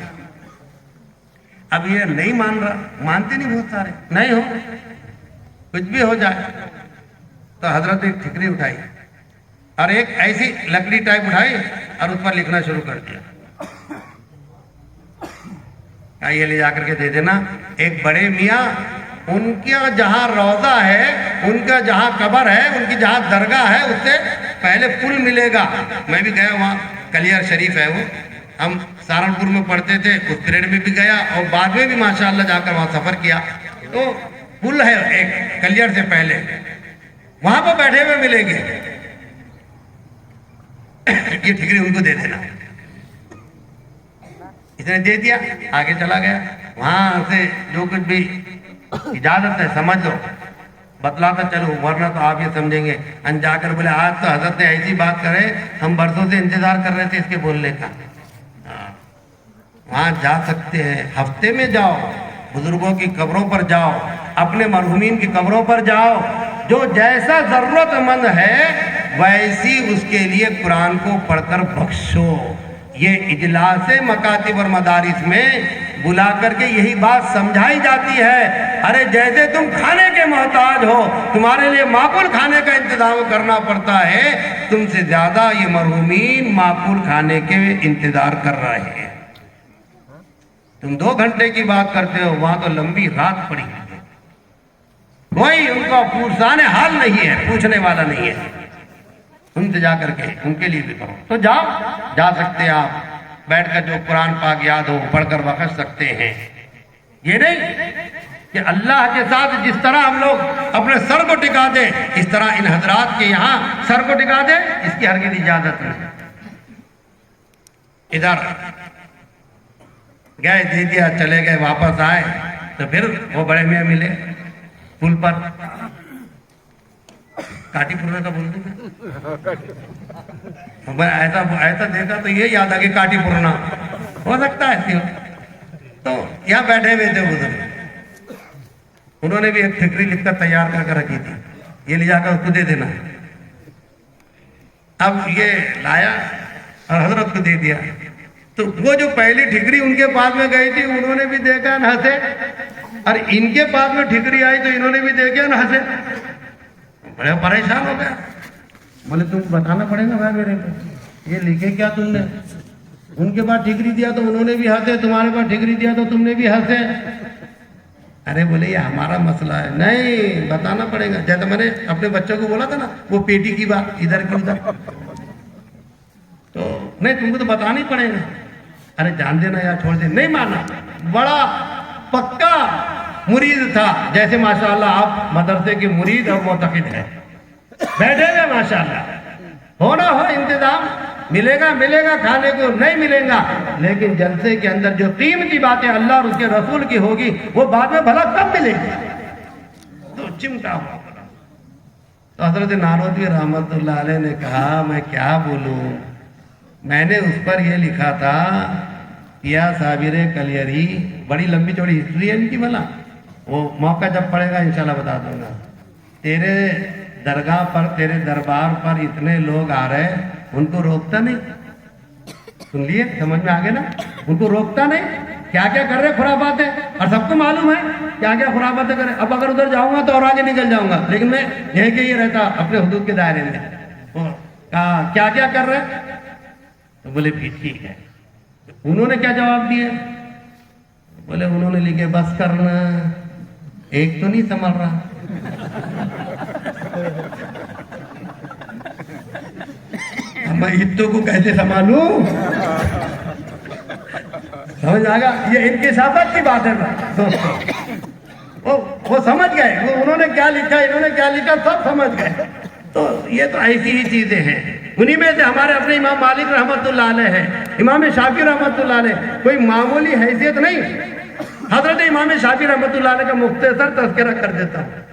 اب یہ نہیں مان رہا، مانتے نہیں بہت سارے، نہیں ہو کچھ بھی ہو جائے. تو حضرت ایک ٹھکری اٹھائی اور ایک ایسی لکڑی ٹائپ اٹھائی اور اس پر لکھنا شروع کر دیا. یہ لے جا کر کے دے دینا. ایک بڑے میاں، ان کا جہاں روضہ ہے، ان کا جہاں قبر ہے، ان کی جہاں درگاہ ہے، اس سے پہلے پل ملے گا. میں بھی گیا وہاں، کلیئر شریف ہے وہ، ہم سہارنپور میں پڑھتے تھے، اس پیریڈ میں بھی گیا اور بعد میں بھی ماشاءاللہ جا کر وہاں سفر کیا. تو پل ہے ایک کلیئر سے پہلے، وہاں پہ بیٹھے ہوئے ملیں گے. یہ ٹھکری ان کو دے دینا. اس نے دے دیا، آگے چلا گیا. وہاں سے جو کچھ بھی اجازت ہے سمجھ لو، بتلاتا چلو، ورنہ تو آپ یہ سمجھیں گے ان جا کر بولے آج تو حضرت نے ایسی بات کرے، ہم برسوں سے انتظار کر رہے تھے اس کے بولنے کا. وہاں جا سکتے ہیں، ہفتے میں جاؤ، بزرگوں کی قبروں پر جاؤ، اپنے مرحومین کی قبروں پر جاؤ. جو جیسا ضرورت مند ہے ویسی اس کے لیے قرآن کو پڑھ کر بخشو. یہ اجلاس مکاتب اور مدارس میں بلا کر کے یہی بات سمجھائی جاتی ہے. ارے جیسے تم کھانے کے محتاج ہو، تمہارے لیے معقول کھانے کا انتظام کرنا پڑتا ہے، تم سے زیادہ یہ مرحومین معقول کھانے کے انتظار کر رہے ہیں. تم 2 گھنٹے کی بات کرتے ہو، وہاں تو لمبی رات پڑی ہے. کوئی ان کا پرسان حال نہیں ہے، پوچھنے والا نہیں ہے. ان سے جا کر کے ان کے لیے بھی کرو. تو جاؤ، جا سکتے آپ، بیٹھ کر جو قرآن پاک یاد ہو پڑھ کر بخش سکتے ہیں. یہ نہیں کہ اللہ کے ساتھ جس طرح ہم لوگ اپنے سر کو ٹکا دیں، اس طرح ان حضرات کے یہاں سر کو ٹکا دیں، اس کی ہرگز اجازت نہیں. ادھر گئے، دے دیا، چلے گئے، واپس آئے تو پھر وہ بڑے میاں ملے پل پر، کاٹی پورنا کا بول دوں میں ایسا دیکھا تو یہ یاد آ کہ کاٹی پورنا ہو سکتا ہے کیوں. تو یہاں بیٹھے ہوئے تھے بزرگ، انہوں نے بھی ایک ٹھکری لکھ کر تیار کر کے رکھی تھی، یہ لے جا کر اس کو دے دینا. اب یہ لایا اور حضرت کو دے دیا. تو وہ جو پہلی ٹھکری ان کے پاس میں گئی تھی انہوں نے بھی دیکھا نہ ہنسے، اور ان کے پاس میں ٹھکری آئی تو انہوں نے بھی دیکھا نہ ہنسے. بڑے پریشان ہو گیا، بولے تم بتانا پڑے گا بھائی میرے کو یہ لکھے کیا تم نے. ان کے پاس ٹھکری دیا تو انہوں نے بھی ہنسے، تمہارے پاس ٹھکری دیا تو تم نے بھی ہنسے. ارے بولے یہ ہمارا مسئلہ ہے، نہیں بتانا پڑے گا. جیسے میں نے اپنے بچوں کو بولا تھا نا وہ پیٹی کی بات ادھر کی ادھر، تو نہیں تم کو تو بتانا ہی پڑے گا. ارے جان دینا یا چھوڑ دے، نہیں مانا. بڑا پکا مرید تھا، جیسے ماشاءاللہ آپ مدرسے کے مرید اور معتقد ہیں. بیٹھے گا ماشاءاللہ، ہونا ہو انتظام، ملے گا کھانے کو، نہیں ملے گا، لیکن جلسے کے اندر جو قیمتی باتیں اللہ اور اس کے رسول کی ہوگی وہ بعد میں بھلا کب ملے گی. تو چمٹا ہوا بڑا. تو حضرت نانوتوی رحمت اللہ علیہ نے کہا میں کیا بولوں، میں نے اس پر یہ لکھا تھا یا صابر کلیری، بڑی لمبی چوڑی ہسٹری ہے ان کی، بھلا وہ موقع جب پڑے گا انشاءاللہ بتا دوں گا. تیرے درگاہ پر، تیرے دربار پر اتنے لوگ آ رہے، ان کو روکتا نہیں. سن لیے، سمجھ میں آگے نا، ان کو روکتا نہیں. کیا کیا کر رہے خرافاتیں، اور سب کو معلوم ہے کیا کیا خرافاتیں کر رہے. اب اگر ادھر جاؤں گا تو اور آگے نکل جاؤں گا، لیکن میں یہیں کہ یہ رہتا اپنے حدود کے دائرے میں. کیا کیا کر رہے، تو بولے بھی ٹھیک ہے. انہوں نے کیا جواب دیا، بولے انہوں نے لکھے بس کرنا، ایک تو نہیں سنبھل رہا. میں اتوں کو کیسے سنبھالوں، سمجھ آ گیا. یہ انکشافات کی بات ہے دوستوں، وہ سمجھ گئے، انہوں نے کیا لکھا، انہوں نے کیا لکھا، سب سمجھ گئے. تو یہ تو ایسی ہی چیزیں ہیں. انہی میں سے ہمارے اپنے امام مالک رحمت اللہ علیہ ہیں، امام شافعی رحمت اللہ علیہ، کوئی معمولی حیثیت نہیں. حضرت امام شافعی رحمت اللہ علیہ کا مختصر تذکرہ کر دیتا ہوں.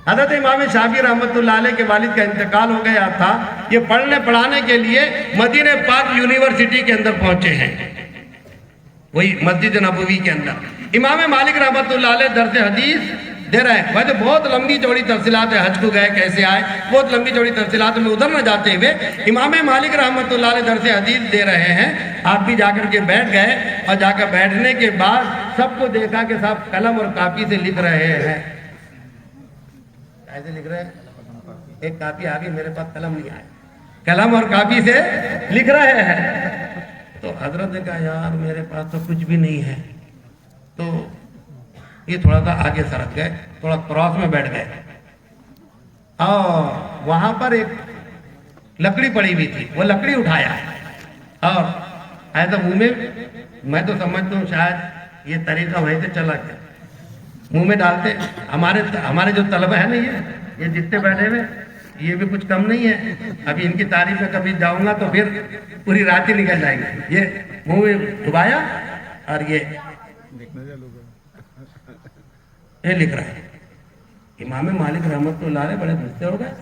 حضرت امام شافعی رحمت اللہ علیہ کے والد کا انتقال ہو گیا تھا. یہ پڑھنے پڑھانے کے لیے مدینہ پاک یونیورسٹی کے اندر پہنچے ہیں، وہی مسجد نبوی کے اندر. امام مالک رحمت اللہ علیہ درس حدیث دے رہے ہیں. ویسے بہت لمبی چوڑی تفصیلات ہے، حج کو گئے کیسے آئے، بہت لمبی چوڑی تفصیلات میں ادھر نہ جاتے ہوئے امام مالک رحمت اللہ علیہ درس حدیث دے رہے ہیں. آپ بھی جا کر کے بیٹھ گئے، اور جا کر بیٹھنے کے بعد سب کو دیکھا کہ صاحب قلم اور کاپی سے لکھ رہے ہیں. ایسے لکھ رہے ہیں، ایک کاپی آ گئی، میرے پاس قلم نہیں آیا، قلم اور کاپی سے لکھ رہے ہیں. تو حضرت نے کہا یار میرے پاس تو کچھ بھی نہیں ہے. تو یہ تھوڑا سا آگے سرک گئے، تھوڑا کراس میں بیٹھ گئے، اور وہاں پر ایک لکڑی پڑی ہوئی تھی، وہ لکڑی اٹھایا اور ایسا منہ میں تو سمجھتا ہوں شاید یہ طریقہ وہیں سے چلا گیا، منہ میں ڈالتے. ہمارے جو طلبہ ہیں نا، یہ جتنے بیٹھے ہوئے یہ بھی کچھ کم نہیں ہے. ابھی ان کی تعریف میں کبھی جاؤں گا تو پھر پوری رات ہی نکل جائیں گے. یہ منہ میں ڈبایا اور یہ لکھ رہا ہے. امام مالک رحمت اللہ علیہ بڑے غصے ہو گئے،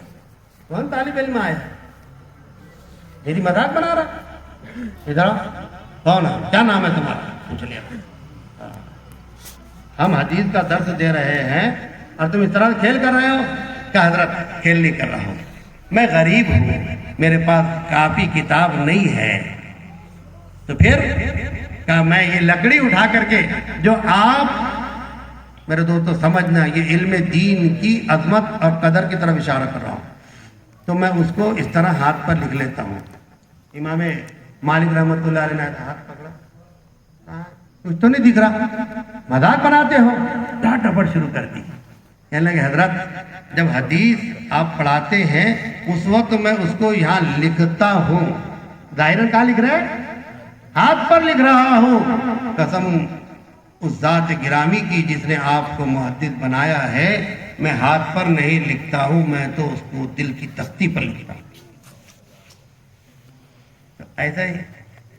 کون طالب علم آیا میری مذاق بنا رہا، ادھر کون ہے، کیا نام ہے تمہارا، پوچھ لیا. ہم حدیث کا درس دے رہے ہیں اور تم اس طرح کھیل کر رہے ہو. کہ حضرت کھیل نہیں کر رہا ہوں، میں غریب ہوں، میرے پاس کافی کتاب نہیں ہے. تو پھر کہ میں یہ لکڑی اٹھا کر کے، جو آپ میرے دوستو سمجھنا، یہ علم دین کی عظمت اور قدر کی طرف اشارہ کر رہا ہوں، تو میں اس کو اس طرح ہاتھ پر لکھ لیتا ہوں. امام مالک رحمت اللہ علیہ نے ہاتھ پکڑا، کچھ تو نہیں دکھ رہا، مذاق بناتے ہو، ڈانٹ ڈپٹ شروع کر دی. کہنے لگے حضرت جب حدیث آپ پڑھاتے ہیں اس وقت میں اس کو یہاں لکھتا ہوں، ظاہراً کہاں لکھ رہے ہیں، ہاتھ پر لکھ رہا ہوں. قسم اس ذات گرامی کی جس نے آپ کو محدث بنایا ہے، میں ہاتھ پر نہیں لکھتا ہوں، میں تو اس کو دل کی تختی پر لکھتا ہوں. ایسا ہی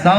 100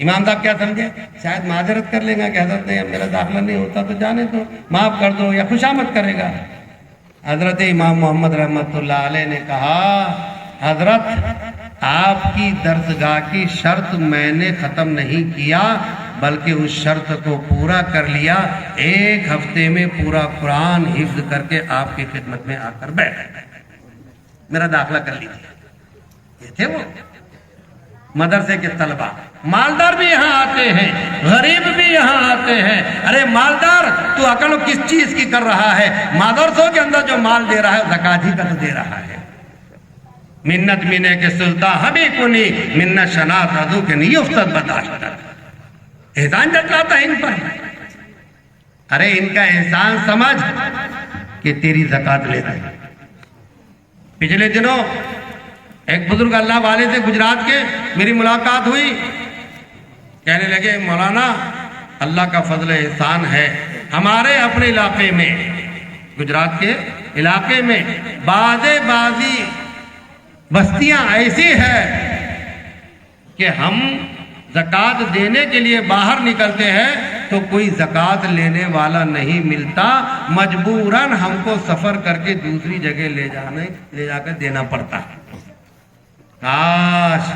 امام صاحب کیا سمجھے؟ شاید معذرت کر لے گا کہ حضرت نے میرا داخلہ نہیں ہوتا تو جانے دو، معاف کر دو، یا خوشامد کرے گا۔ حضرت امام محمد رحمۃ اللہ علیہ نے کہا حضرت آپ کی درسگاہ کی شرط میں نے ختم نہیں کیا بلکہ اس شرط کو پورا کر لیا، 1 ہفتے میں پورا قرآن حفظ کر کے آپ کی خدمت میں آ کر بیٹھ گئے، میرا داخلہ کر لیجیے۔ یہ تھے وہ مدرسے کے طلبہ۔ مالدار بھی یہاں آتے ہیں، غریب بھی یہاں آتے ہیں۔ ارے مالدار تو عقل کس چیز کی کر رہا ہے؟ مدرسوں کے اندر جو مال دے رہا ہے زکات ہی کا تو دے رہا ہے۔ منت مینے کے سلطان ہمیں کنی منت شناس ادو کے نہیں افتد بداشت، احسان جتلاتا ہے ان پر۔ ارے ان کا احسان سمجھ کہ تیری زکات لے رہے۔ پچھلے دنوں ایک بزرگ اللہ والے سے گجرات کے میری ملاقات ہوئی، کہنے لگے مولانا اللہ کا فضل احسان ہے، ہمارے اپنے علاقے میں، گجرات کے علاقے میں بعضی بستیاں ایسی ہیں کہ ہم زکوٰۃ دینے کے لیے باہر نکلتے ہیں تو کوئی زکوٰۃ لینے والا نہیں ملتا، مجبوراً ہم کو سفر کر کے دوسری جگہ لے جا کر دینا پڑتا ہے۔ کاش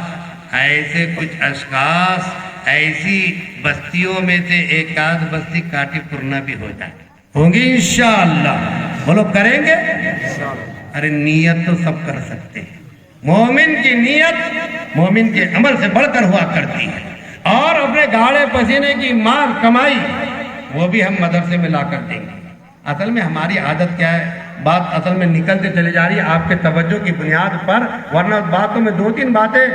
ایسے کچھ اشخاص ایسی بستیوں میں سے ایک آدھ بستی کاٹی پورنا بھی ہو جائے، ہوں گی انشاءاللہ۔ بولو کریں گے؟ ارے نیت تو سب کر سکتے ہیں، مومن کی نیت مومن کے عمل سے بڑھ کر ہوا کرتی ہے، اور اپنے گاڑے پسینے کی مال کمائی وہ بھی ہم مدرسے میں لا کر دیں گے۔ اصل میں ہماری عادت کیا ہے، بات اصل میں نکلتے چلے جا رہی ہے آپ کے توجہ کی بنیاد پر، ورنہ باتوں میں 2-3 باتیں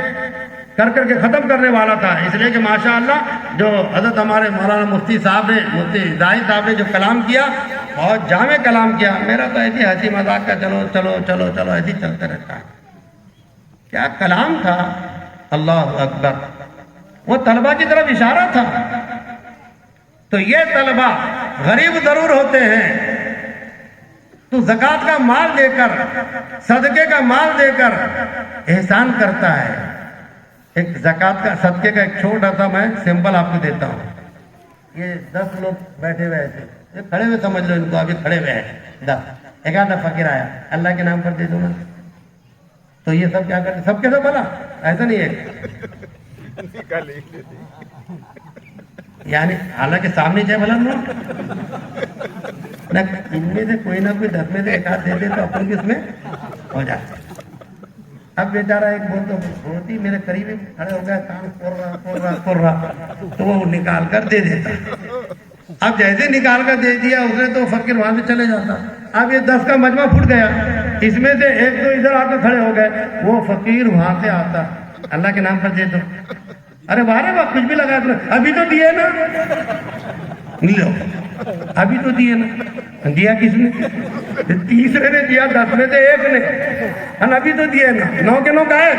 کر کے ختم کرنے والا تھا، اس لیے کہ ماشاءاللہ جو حضرت ہمارے مولانا مفتی صاحب نے، مفتی زاہد صاحب نے جو کلام کیا، بہت جامع کلام کیا۔ میرا تو ایسی ہنسی مذاق کا چلو چلو چلو چلو ایسی چلتے رہتا ہے، کیا کلام تھا، اللہ اکبر۔ وہ طلبہ کی طرف اشارہ تھا۔ تو یہ طلبہ غریب ضرور ہوتے ہیں تو زکوٰۃ کا مال دے کر، صدقے کا مال دے کر احسان کرتا ہے۔ ایک زکوٰۃ کا، صدقے کا ایک چھوٹا سا میں سمپل آپ کو دیتا ہوں۔ یہ 10 لوگ بیٹھے ہوئے ایسے، یہ کھڑے ہوئے سمجھ لو ان کو، ابھی کھڑے ہوئے ہیں 10، ایک آدھا فقیر آیا، اللہ کے نام پر دے دو نا، تو یہ سب کیا کرتے؟ سب کے سب بھلا ایسا نہیں ہے، یعنی حالانکہ سامنے جائے بھلا نہ ان میں سے کوئی نہ کوئی 10 میں سے ایک ہاتھ دے دے تو اپن کس میں ہو جاتا۔ اب بیچارہ ایک بہت ہی میرے قریب کھڑے ہو گیا، کام کر رہا تو وہ نکال کر دے دیتا۔ اب جیسے نکال کر دے دیا اس نے تو فقیر وہاں سے چلے جاتا۔ اب یہ 10 کا مجمع پھٹ گیا، اس میں سے ایک دو ادھر آ کر کھڑے ہو گئے، وہ فقیر وہاں سے آتا، اللہ کے نام پر دے دو۔ ارے بارے بات کچھ بھی لگا، ابھی تو دیے نا، لو ابھی تو دیے نا، دیا کس نے؟ تیسرے نے دیا، 10 میں سے ایک نے، ابھی تو دیے نا، 9 کے 9 گئے۔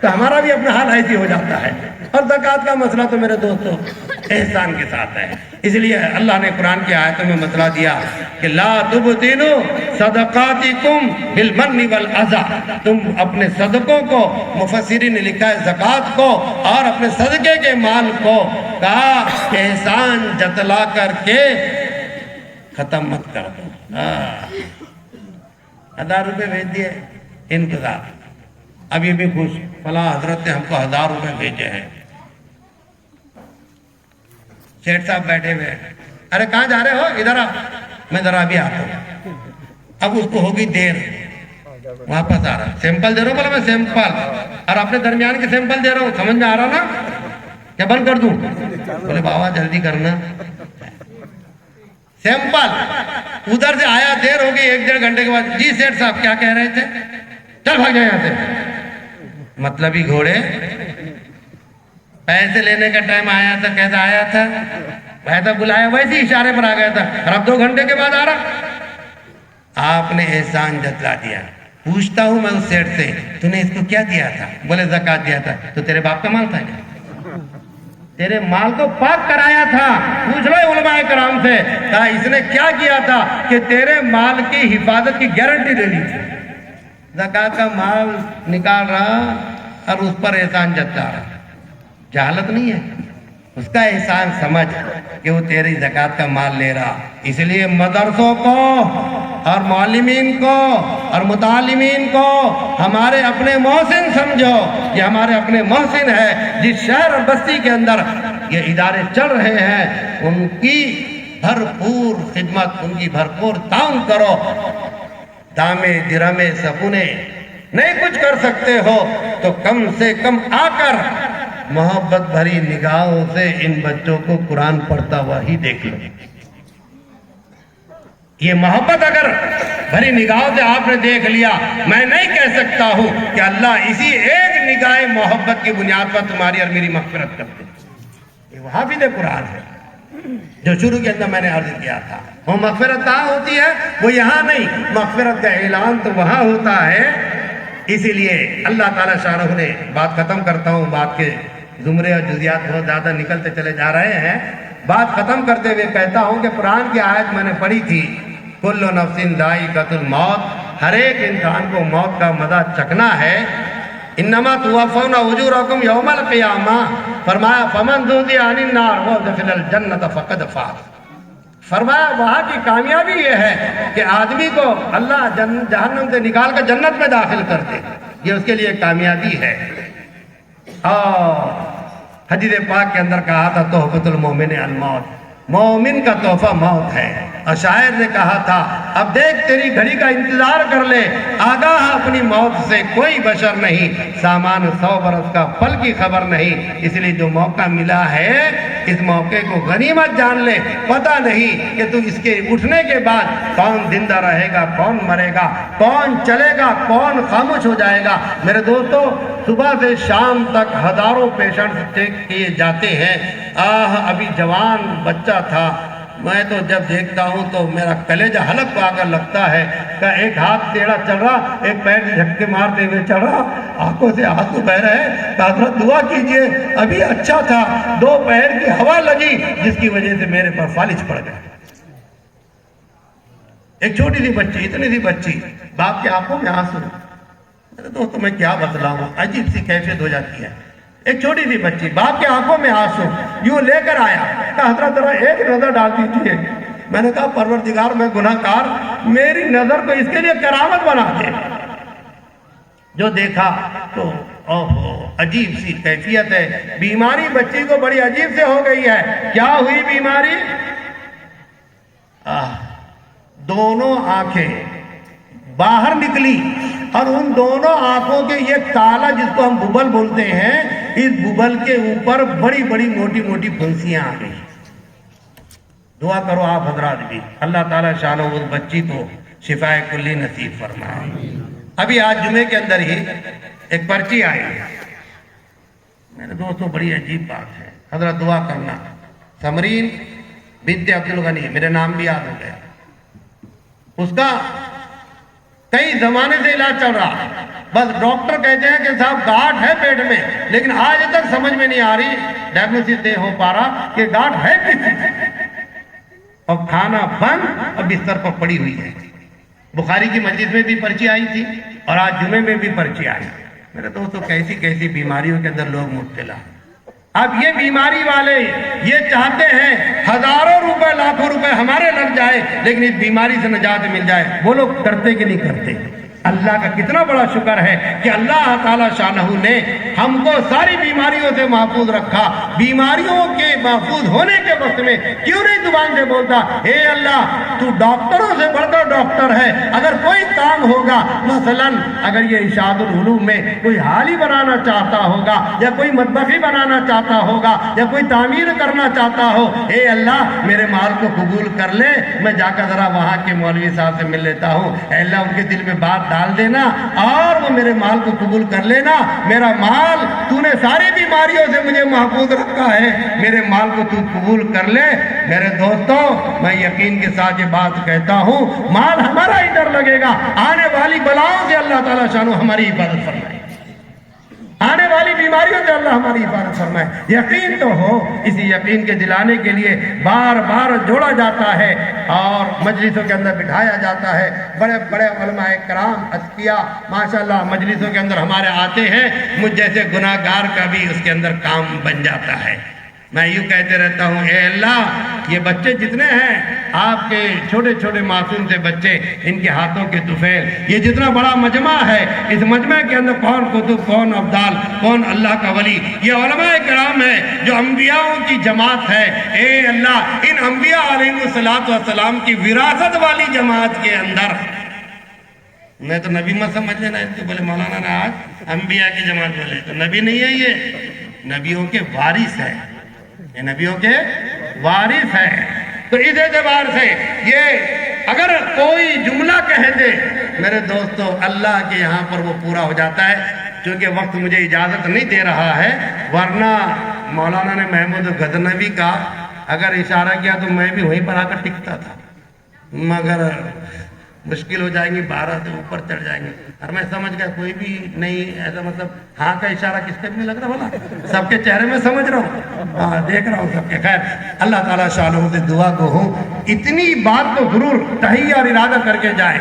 تو ہمارا بھی اپنا حال ایسی ہو جاتا ہے۔ اور زکوٰۃ کا مسئلہ تو میرے دوستوں احسان کے ساتھ ہے، اس لیے اللہ نے قرآن کی آیتوں میں مسئلہ دیا کہ لا تبطلوا صدقاتکم بالمن والاذی، تم اپنے صدقوں کو، مفسرین نے لکھا ہے زکوٰۃ کو اور اپنے صدقے کے مال کو کا احسان جتلا کر کے ختم مت کر دو۔ 1000 روپے بھیج دیے، انتظار، اب یہ بھی خوش، فلاں حضرت نے ہم کو 1000 روپے بھیجے ہیں۔ سیٹھ صاحب بیٹھے ہوئے، ارے کہاں جا رہے ہو؟ ادھر آ، میں ذرا ابھی آتا ہوں۔ اب اس کو ہوگی دیر، واپس آ رہا، سیمپل دے رہا ہوں، بولا میں سیمپل، اور اپنے درمیان کے سیمپل دے رہا ہوں، سمجھ میں آ رہا نا؟ کیا بند کر دوں؟ بولے بابا جلدی کرنا۔ سیمپل ادھر سے آیا، دیر ہو گئی 1-1.5 گھنٹے کے بعد، جی سیٹھ صاحب کیا کہہ رہے تھے؟ چل بھاگ جائے یہاں سے۔ مطلبی گھوڑے، پیسے لینے کا ٹائم آیا تھا، کیسا آیا تھا؟ ویسا بلایا، ویسے اشارے پر آ گیا تھا، اور اب 2 گھنٹے کے بعد آ رہا۔ آپ نے احسان جتلا دیا۔ پوچھتا ہوں میں اس سیٹ سے، تو نے اس کو کیا دیا تھا؟ بولے زکوٰۃ دیا تھا۔ تو تیرے باپ کا مال تھا کیا؟ تیرے مال کو پاک کرایا تھا؟ پوچھ لو علماء کرام سے، کہا اس نے کیا کیا تھا کہ تیرے مال کی حفاظت کی گارنٹی دے دی تھی۔ زکوٰۃ کا مال نکال رہا اور اس پر احسان جتا رہا۔ جہالت نہیں ہے، اس کا احسان سمجھ کہ وہ تیری زکوٰۃ کا مال لے رہا. اس لیے مدرسوں کو اور معلمین کو اور متعلمین کو ہمارے اپنے محسن سمجھو. یہ ہمارے اپنے محسن ہے. جس شہر اور بستی کے اندر یہ ادارے چل رہے ہیں ان کی بھرپور خدمت، ان کی بھرپور تعاون کرو. دامے درہمے سپنے نہیں کچھ کر سکتے ہو تو کم سے کم آ کر محبت بھری نگاہوں سے ان بچوں کو قرآن پڑھتا ہوا ہی دیکھ لو. یہ محبت اگر بھری نگاہوں سے آپ نے دیکھ لیا، میں نہیں کہہ سکتا ہوں کہ اللہ اسی ایک نگاہ محبت کی بنیاد پر تمہاری اور میری مغفرت کرتے. یہ وہاں بھی قرآن ہے جو شروع کے اندر میں نے عرض کیا تھا. وہ مغفرت کہاں ہوتی ہے؟ وہ یہاں نہیں. مغفرت کا اعلان تو وہاں ہوتا ہے. اسی لیے اللہ تعالیٰ شاہ نے بات ختم کرتا ہوں. بات کے زمرے اور جزیات بہت زیادہ نکلتے چلے جا رہے ہیں. بات ختم کرتے ہوئے کہتا ہوں کہ قرآن کی آیت میں نے پڑھی تھی، کل نفس ذائقۃ الموت، ہر ایک انسان کو موت کا مزہ چکھنا ہے. انما توفون اجورکم یوم القیامہ، فرمایا فمن زحزح عن النار وادخل الجنۃ فقد فاز. فرمایا وہاں کی کامیابی یہ ہے کہ آدمی کو اللہ جہنم سے نکال کر جنت میں داخل کر دے. یہ اس کے لیے کامیابی ہے. اور حدیث پاک کے اندر کہا تھا تحفۃ المومن الموت، مومن کا تحفہ موت ہے. اور شاعر نے کہا تھا اب دیکھ تیری گھڑی کا انتظار کر لے، آگاہ اپنی موت سے کوئی بشر نہیں، سامان 100 برس کا پل کی خبر نہیں. اس لیے جو موقع ملا ہے اس موقع کو غنیمت جان لے. پتہ نہیں کہ تو اس کے اٹھنے کے بعد کون زندہ رہے گا، کون مرے گا، کون چلے گا، کون خاموش ہو جائے گا. میرے دوستو، صبح سے شام تک ہزاروں پیشنٹ چیک کیے جاتے ہیں. ابھی جوان بچہ تھا، میں تو جب دیکھتا ہوں تو میرا کلیجہ حلق پہ آ کر لگتا ہے کہ ایک ہاتھ ٹیڑھا چل رہا، ایک پیر جھٹکے مارتے ہوئے چل رہا، آنکھوں سے آنسو بہ رہے ہیں. حضرت دعا کیجئے. ابھی اچھا تھا، 2 پیر کی ہوا لگی جس کی وجہ سے میرے پر فالج پڑ گیا. ایک چھوٹی سی بچی، اتنی سی بچی، باپ کے آنکھوں میں آنسو. میرے دوستوں میں کیا بتلاؤں، عجیب سی کیفیت ہو جاتی ہے. ایک چھوٹی سی بچی، باپ کے آنکھوں میں آنسو، یوں لے کر آیا کہ حضرت ذرا ایک نظر ڈال دیجیے. میں نے کہا پروردگار میں گناہ کار، میری نظر کو اس کے لیے کرامت بنا دے. جو دیکھا تو عجیب سی کیفیت ہے. بیماری بچی کو بڑی عجیب سے ہو گئی ہے. کیا ہوئی بیماری؟ دونوں آنکھیں باہر نکلی اور ان دونوں آنکھوں کے یہ کالا جس کو ہم ببل بولتے ہیں، اس ببل کے اوپر بڑی بڑی موٹی موٹی پھنسیاں آ گئی. دعا کرو آپ حضرات بھی، اللہ تعالیٰ شان و اس بچی کو شفائے کلی نصیب فرمائے. ابھی آج جمعے کے اندر ہی ایک پرچی آئی. میرے دوستوں بڑی عجیب بات ہے، حضرت دعا کرنا. سمرین بنت عبد الغنی، میرے نام بھی یاد ہو گیا. اس کا کئی زمانے سے علاج چل رہا، بس ڈاکٹر کہتے ہیں کہ صاحب گاٹھ ہے پیٹ میں، لیکن آج تک سمجھ میں نہیں آ رہی، ڈائگنوسس نہیں ہو پا رہا کہ گاٹھ ہے کس چیز. اور کھانا بند اور بستر پر پڑی ہوئی ہے. بخاری کی مجلس میں بھی پرچی آئی تھی اور آج جمعے میں بھی پرچی آئی. میرے دوستو کیسی کیسی بیماریوں کے اندر لوگ مبتلا. اب یہ بیماری والے یہ چاہتے ہیں ہزاروں روپے لاکھوں روپے ہمارے لگ جائے لیکن اس بیماری سے نجات مل جائے. وہ لوگ کرتے کہ نہیں کرتے؟ اللہ کا کتنا بڑا شکر ہے کہ اللہ تعالیٰ شانہ نے ہم کو ساری بیماریوں سے محفوظ رکھا. بیماریوں کے محفوظ ہونے کے وقت میں کیوں نہیں زبان سے بولتا اے اللہ تو ڈاکٹروں سے بڑھ کر ڈاکٹر ہے. اگر کوئی کام ہوگا، مثلا اگر یہ ارشاد العلوم میں کوئی حالی بنانا چاہتا ہوگا یا کوئی مطبخی بنانا چاہتا ہوگا یا کوئی تعمیر کرنا چاہتا ہو، اے اللہ میرے مال کو قبول کر لے، میں جا کر ذرا وہاں کے مولوی صاحب سے مل لیتا ہوں. اے اللہ ان کے دل میں بات ڈال دینا اور وہ میرے مال کو قبول کر لینا. میرا مال تو نے ساری بیماریوں سے مجھے محفوظ رکھا ہے، میرے مال کو تو قبول کر لے. میرے دوستوں میں یقین کے ساتھ یہ بات کہتا ہوں، مال ہمارا ادھر لگے گا، آنے والی بلاؤں سے اللہ تعالیٰ شانو ہماری حفاظت فرمائے. آنے والی بیماریوں سے اللہ ہماری حفاظت فرمائے. یقین تو ہو, اسی یقین کے دلانے کے لیے بار بار جوڑا جاتا ہے اور مجلسوں کے اندر بٹھایا جاتا ہے. بڑے بڑے علماء کرام اتقیاء ماشاءاللہ مجلسوں کے اندر ہمارے آتے ہیں, مجھ جیسے گناہ گار کا بھی اس کے اندر کام بن جاتا ہے. میں یوں کہتے رہتا ہوں, اے اللہ یہ بچے جتنے ہیں آپ کے چھوٹے چھوٹے معصوم سے بچے, ان کے ہاتھوں کے طفیل, یہ جتنا بڑا مجمع ہے, اس مجمع کے اندر کون قطب, کون ابدال, کون اللہ کا ولی, یہ علماء کرام ہے جو انبیاءوں کی جماعت ہے. اے اللہ ان انبیاء علیہ السلام کی وراثت والی جماعت کے اندر, میں تو نبی مت سمجھ لینا اس کو, بولے مولانا نے آج انبیاء کی جماعت بولے, تو نبی نہیں ہے, یہ نبیوں کے وارث ہے, یہ نبیوں کے وارث ہے. تو اس اعتبار سے یہ اگر کوئی جملہ کہہ دے میرے دوستو, اللہ کے یہاں پر وہ پورا ہو جاتا ہے. چونکہ وقت مجھے اجازت نہیں دے رہا ہے, ورنہ مولانا نے محمود غزنوی کا اگر اشارہ کیا تو میں بھی وہیں پر آ کر ٹکتا تھا, مگر مشکل ہو جائیں گی, 12 سے اوپر چڑھ جائیں گے. اور میں سمجھ گیا کوئی بھی نہیں ایسا, مطلب ہاں کا اشارہ کس کے بھی نہیں لگ رہا, بولا سب کے چہرے میں سمجھ رہا ہوں, ہاں دیکھ رہا ہوں سب کے. خیر اللہ تعالیٰ شانہ سے دعا کو ہوں اتنی بات تو ضرور تہیہ اور ارادہ کر کے جائیں,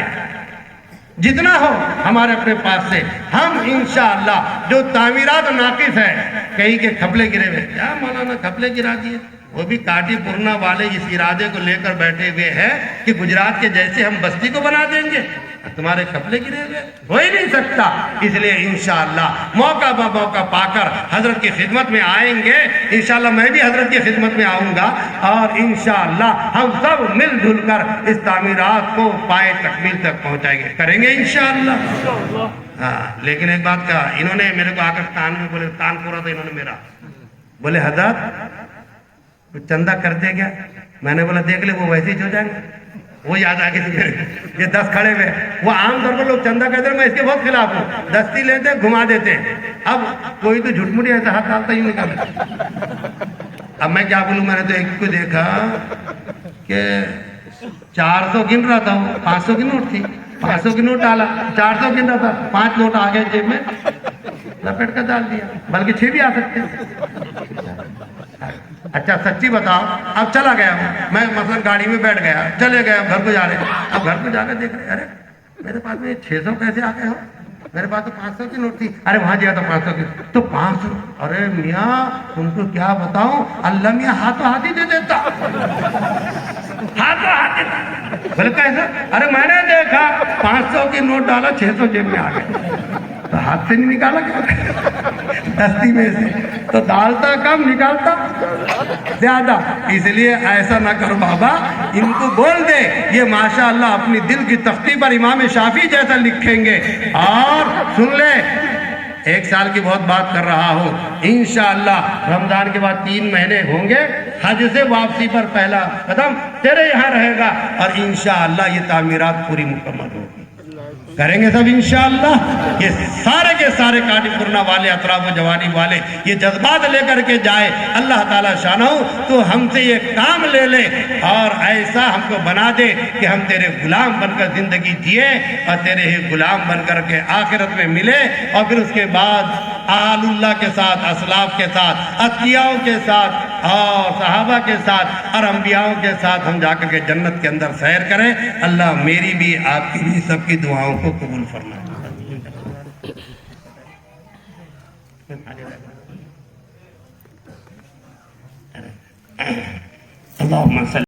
جتنا ہو ہمارے اپنے پاس سے. ہم انشاءاللہ جو تعمیرات ناقص ہیں, کہیں کے کھپلے گرے ہوئے, کیا مولانا کھپلے گرا دیے, وہ بھی کاٹی پورنا والے اس ارادے کو لے کر بیٹھے ہوئے ہیں کہ گجرات کے جیسے ہم بستی کو بنا دیں گے. تمہارے کھپلے گرے ہوئے ہو ہی نہیں سکتا. اس لیے انشاءاللہ موقع با موقع پا کر حضرت کی خدمت میں آئیں گے. انشاءاللہ میں بھی حضرت کی خدمت میں آؤں گا, اور انشاءاللہ ہم سب مل جل کر اس تعمیرات کو پائے تکمیل تک پہنچائیں گے, کریں گے انشاءاللہ. ہاں لیکن ایک بات کہا انہوں نے میرے کو آ کر کان میں بولے, کان پورا تھا انہوں نے میرا, بولے حضرت کچھ چندہ کر دے گیا. میں نے بولا دیکھ لے وہ ویسے ہی ہو جائیں گے. وہ یاد آ گئی یہ 10 کھڑے ہوئے, وہ عام طور پر لوگ چندہ کہتے ہیں, میں اس کے بہت خلاف ہوں, دستی لیتے گھما دیتے. اب کوئی تو جھوٹ موٹی ایسا ہاتھ ڈالتا ہی نکال. اب میں کیا بولوں, میں نے تو ایک کو دیکھا کہ 400 گن رہا تھا, وہ 500 کی نوٹ تھی, 500 کی نوٹ ڈالا, 400 گن رہا تھا, 5 نوٹ آ گئے جیب میں لپیٹ کر ڈال دیا, بلکہ 6 بھی آ سکتے. اچھا سچی بتاؤ, اب چلا گیا میں مثلا گاڑی میں بیٹھ گیا, چلے گیا گھر کو جا رہے, اب گھر کو جا کر دیکھ رہے, ارے میرے پاس میں 600 کیسے آ گئے ہو, میرے پاس تو 500 کی نوٹ تھی. ارے وہاں گیا تو 500 کی, تو 500. ارے میاں تم کو کیا بتاؤں, اللہ میاں ہاتھوں ہاتھ ہی دے دیتا, ہاتھوں ہاتھ دیتا. بولے کیسا, ارے میں نے دیکھا 500 کی نوٹ ڈالا, 600 جیب میں آ گئے, تو ہاتھ سے نہیں نکالا کیا, دستی میں سے, تو ڈالتا کم نکالتا زیادہ. اس لیے ایسا نہ کرو بابا, ان کو بول دے یہ ماشاءاللہ اپنی دل کی تختی پر امام شافعی جیسا لکھیں گے. اور سن لے, 1 سال کی بہت بات کر رہا ہوں, انشاءاللہ رمضان کے بعد 3 مہینے ہوں گے, حج سے واپسی پر پہلا قدم تیرے یہاں رہے گا, اور انشاءاللہ یہ تعمیرات پوری مکمل ہوگی. کریں گے سب انشاءاللہ. یہ سارے کے سارے کاٹی پورنا والے, اطراف و جوانی والے یہ جذبات لے کر کے جائے. اللہ تعالیٰ شانہ تو ہم سے یہ کام لے لے اور ایسا ہم کو بنا دے کہ ہم تیرے غلام بن کر زندگی جیے, اور تیرے ہی غلام بن کر کے آخرت میں ملے, اور پھر اس کے بعد آل اللہ کے ساتھ, اسلاف کے ساتھ, اتقیاؤں کے ساتھ, اور صحابہ کے ساتھ, اور انبیاؤں کے ساتھ ہم جا کر کے جنت کے اندر سیر کریں. اللہ میری بھی آپ کی بھی سب کی دعاؤں کو قبول فرمائے. اللہم صلی